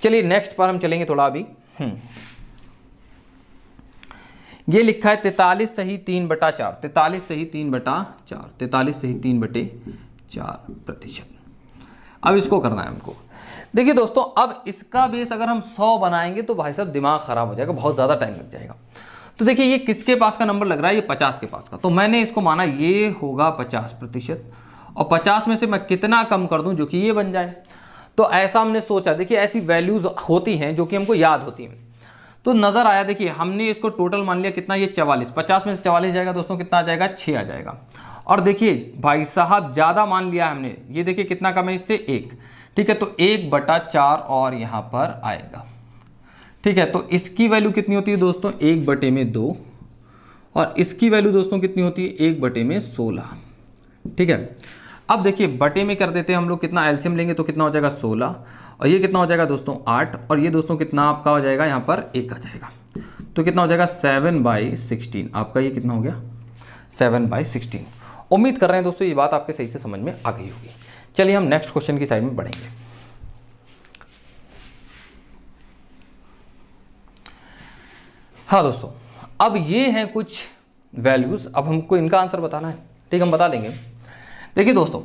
चलिए नेक्स्ट पर हम चलेंगे थोड़ा अभी। ये लिखा है 43 सही 3/4। 43 सही 3/4। 43 सही 3/4%। अब इसको करना है हमको। देखिए दोस्तों, अब इसका बेस अगर हम 100 बनाएंगे तो भाई साहब दिमाग खराब हो जाएगा, बहुत ज़्यादा टाइम लग जाएगा। तो देखिए ये किसके पास का नंबर लग रहा है? ये 50 के पास का। तो मैंने इसको माना ये होगा 50%, और 50 में से मैं कितना कम कर दूं जो कि ये बन जाए? तो ऐसा हमने सोचा। देखिए ऐसी वैल्यूज़ होती हैं जो कि हमको याद होती हैं। तो नज़र आया, देखिए हमने इसको टोटल मान लिया कितना? ये 44। 50 में से 44 जाएगा दोस्तों, कितना आ जाएगा? 6 आ जाएगा। और देखिए भाई साहब ज़्यादा मान लिया हमने, ये देखिए कितना कम है इससे? 1। ठीक है, तो 1/4 और यहाँ पर आएगा। ठीक है, तो इसकी वैल्यू कितनी होती है दोस्तों? 1/2। और इसकी वैल्यू दोस्तों कितनी होती है? 1/16। ठीक है, अब देखिए बटे में कर देते हैं हम लोग। कितना एलसीएम लेंगे तो कितना हो जाएगा? 16, और ये कितना हो जाएगा दोस्तों? 8, और ये दोस्तों कितना आपका हो जाएगा? यहाँ पर 1 आ जाएगा। तो कितना हो जाएगा? 7/16। आपका ये कितना हो गया? 7/16। उम्मीद कर रहे हैं दोस्तों ये बात आपके सही से समझ में आ गई होगी। चलिए हम नेक्स्ट क्वेश्चन की साइड में बढ़ेंगे। हाँ दोस्तों, अब ये हैं कुछ वैल्यूज़, अब हमको इनका आंसर बताना है। ठीक, हम बता देंगे। देखिए दोस्तों,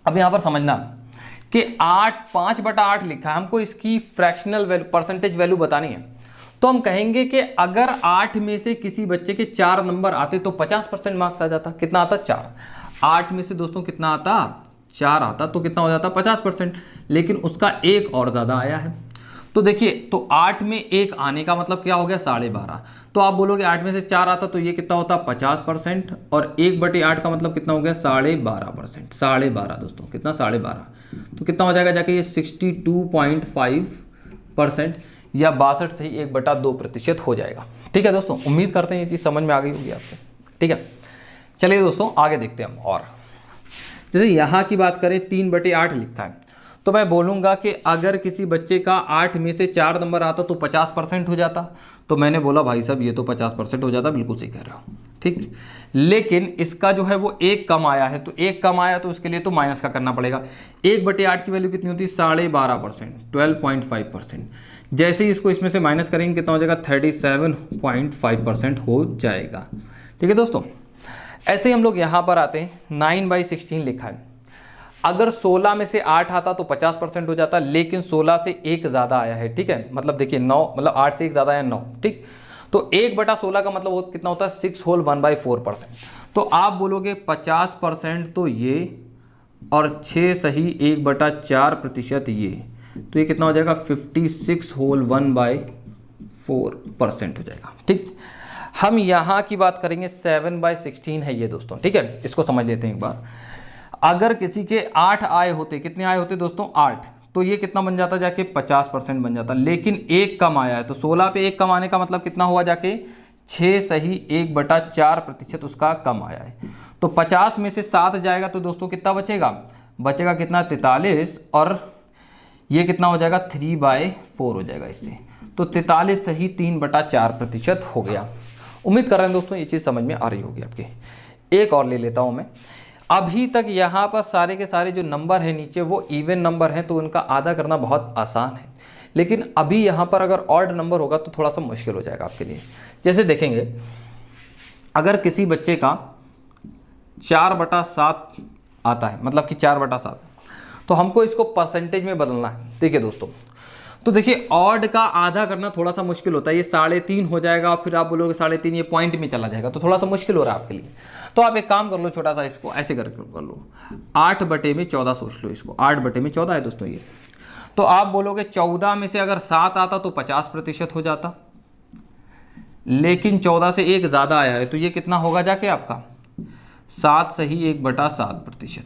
अब यहाँ पर समझना कि 5/8 लिखा है, हमको इसकी फ्रैक्शनल वैल्यू, परसेंटेज वैल्यू बतानी है। तो हम कहेंगे कि अगर 8 में से किसी बच्चे के 4 नंबर आते तो 50% मार्क्स आ जाता। कितना आता? 4। 8 में से दोस्तों कितना आता? 4 आता, तो कितना हो जाता? 50%। लेकिन उसका 1 और ज़्यादा आया है। तो देखिए, तो 8 में 1 आने का मतलब क्या हो गया? 12.5। तो आप बोलोगे 8 में से 4 आता तो ये कितना होता? 50%, और 1/8 का मतलब कितना हो गया? 12.5%। 12.5 दोस्तों, कितना? 12.5। तो कितना हो जाएगा जाके? ये 62.5% या 62 से ही 1/2% हो जाएगा। ठीक है दोस्तों, उम्मीद करते हैं ये चीज़ समझ में आ गई होगी आपको। ठीक है, चलिए दोस्तों आगे देखते हैं हम। और जैसे यहाँ की बात करें 3/8 लिखा है, तो मैं बोलूँगा कि अगर किसी बच्चे का 8 में से 4 नंबर आता तो 50% हो जाता। तो मैंने बोला भाई साहब ये तो 50% हो जाता, बिल्कुल सही कह रहे हो। ठीक, लेकिन इसका जो है वो 1 कम आया है, तो 1 कम आया तो उसके लिए तो माइनस का करना पड़ेगा। 1/8 की वैल्यू कितनी होती है? 12.5%, 12.5%। जैसे ही इसको इसमें से माइनस करेंगे कितना हो जाएगा? 37.5% हो जाएगा। ठीक है दोस्तों, ऐसे ही हम लोग यहाँ पर आते हैं। 9/16 लिखा है। अगर 16 में से 8 आता तो 50% हो जाता, लेकिन 16 से 1 ज़्यादा आया है, ठीक है, मतलब देखिए 9, मतलब 8 से 1 ज़्यादा आया 9, ठीक। तो 1/16 का मतलब कितना होता है 6 होल 1/4%। तो आप बोलोगे 50% तो ये और 6 सही 1/4% ये, तो ये कितना हो जाएगा 56 होल 1/4% हो जाएगा, ठीक। हम यहाँ की बात करेंगे 7/16 है ये दोस्तों, ठीक है, इसको समझ लेते हैं एक बार। अगर किसी के 8 आए होते, कितने आए होते दोस्तों 8, तो ये कितना बन जाता जाके 50% बन जाता, लेकिन 1 कम आया है, तो 16 पे 1 कम आने का मतलब कितना हुआ जाके 6 सही 1/4% उसका कम आया है। तो 50 में से 7 जाएगा तो दोस्तों कितना बचेगा, बचेगा कितना 43, और ये कितना हो जाएगा 3/4 हो जाएगा इससे, तो 43 सही 3/4% हो गया। उम्मीद कर रहे हैं दोस्तों ये चीज़ समझ में आ रही होगी आपके। एक और ले लेता हूँ मैं। अभी तक यहाँ पर सारे के सारे जो नंबर है नीचे वो इवन नंबर हैं, तो उनका आधा करना बहुत आसान है, लेकिन अभी यहाँ पर अगर ऑड नंबर होगा तो थोड़ा सा मुश्किल हो जाएगा आपके लिए। जैसे देखेंगे, अगर किसी बच्चे का 4/7 आता है, मतलब कि 4/7, तो हमको इसको परसेंटेज में बदलना है, ठीक है दोस्तों। तो देखिए ऑड का आधा करना थोड़ा सा मुश्किल होता है, ये 3.5 हो जाएगा, और फिर आप बोलोगे 3.5 ये पॉइंट में चला जाएगा, तो थोड़ा सा मुश्किल हो रहा है आपके लिए। तो आप एक काम कर लो, छोटा सा इसको ऐसे कर लो, 8/14 सोच लो इसको, 8/14 है दोस्तों ये। तो आप बोलोगे 14 में से अगर 7 आता तो 50% हो जाता, लेकिन 14 से 1 ज़्यादा आया है, तो ये कितना होगा जाके आपका 7 सही 1/7%।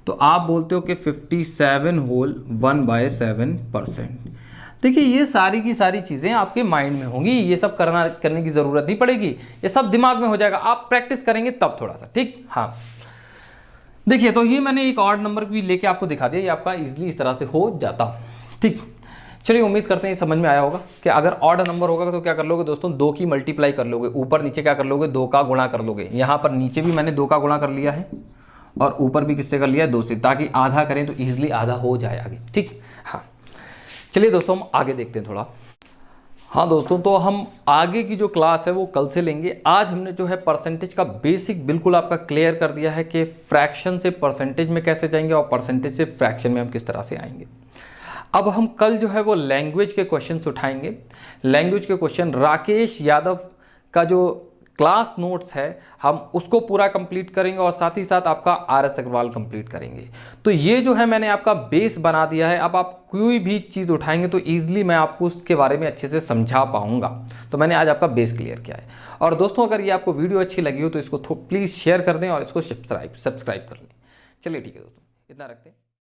तो आप बोलते हो कि 57 होल 1/7%। देखिए ये सारी की सारी चीज़ें आपके माइंड में होंगी, ये सब करने की ज़रूरत नहीं पड़ेगी, ये सब दिमाग में हो जाएगा, आप प्रैक्टिस करेंगे तब थोड़ा सा, ठीक। हाँ देखिए, तो ये मैंने एक ऑड नंबर भी लेके आपको दिखा दिया, ये आपका इजीली इस तरह से हो जाता, ठीक। चलिए उम्मीद करते हैं ये समझ में आया होगा कि अगर ऑड नंबर होगा तो क्या कर लोगे दोस्तों, 2 की मल्टीप्लाई कर लोगे, ऊपर नीचे क्या कर लोगे 2 का गुणा कर लोगे। यहाँ पर नीचे भी मैंने 2 का गुणा कर लिया है, और ऊपर भी किससे कर लिया है 2 से, ताकि आधा करें तो ईजिली आधा हो जाए आगे, ठीक। हाँ चलिए दोस्तों हम आगे देखते हैं थोड़ा। हाँ दोस्तों, तो हम आगे की जो क्लास है वो कल से लेंगे। आज हमने जो है परसेंटेज का बेसिक बिल्कुल आपका क्लियर कर दिया है कि फ्रैक्शन से परसेंटेज में कैसे जाएंगे और परसेंटेज से फ्रैक्शन में हम किस तरह से आएंगे। अब हम कल जो है वो लैंग्वेज के क्वेश्चंस उठाएंगे। लैंग्वेज के क्वेश्चन राकेश यादव का जो क्लास नोट्स है हम उसको पूरा कंप्लीट करेंगे, और साथ ही साथ आपका RS अग्रवाल कंप्लीट करेंगे। तो ये जो है मैंने आपका बेस बना दिया है। अब आप कोई भी चीज़ उठाएंगे तो ईजिली मैं आपको उसके बारे में अच्छे से समझा पाऊंगा। तो मैंने आज आपका बेस क्लियर किया है। और दोस्तों अगर ये आपको वीडियो अच्छी लगी हो तो इसको प्लीज़ शेयर कर दें और इसको सब्सक्राइब कर लें। चलिए ठीक है दोस्तों, इतना रखते हैं।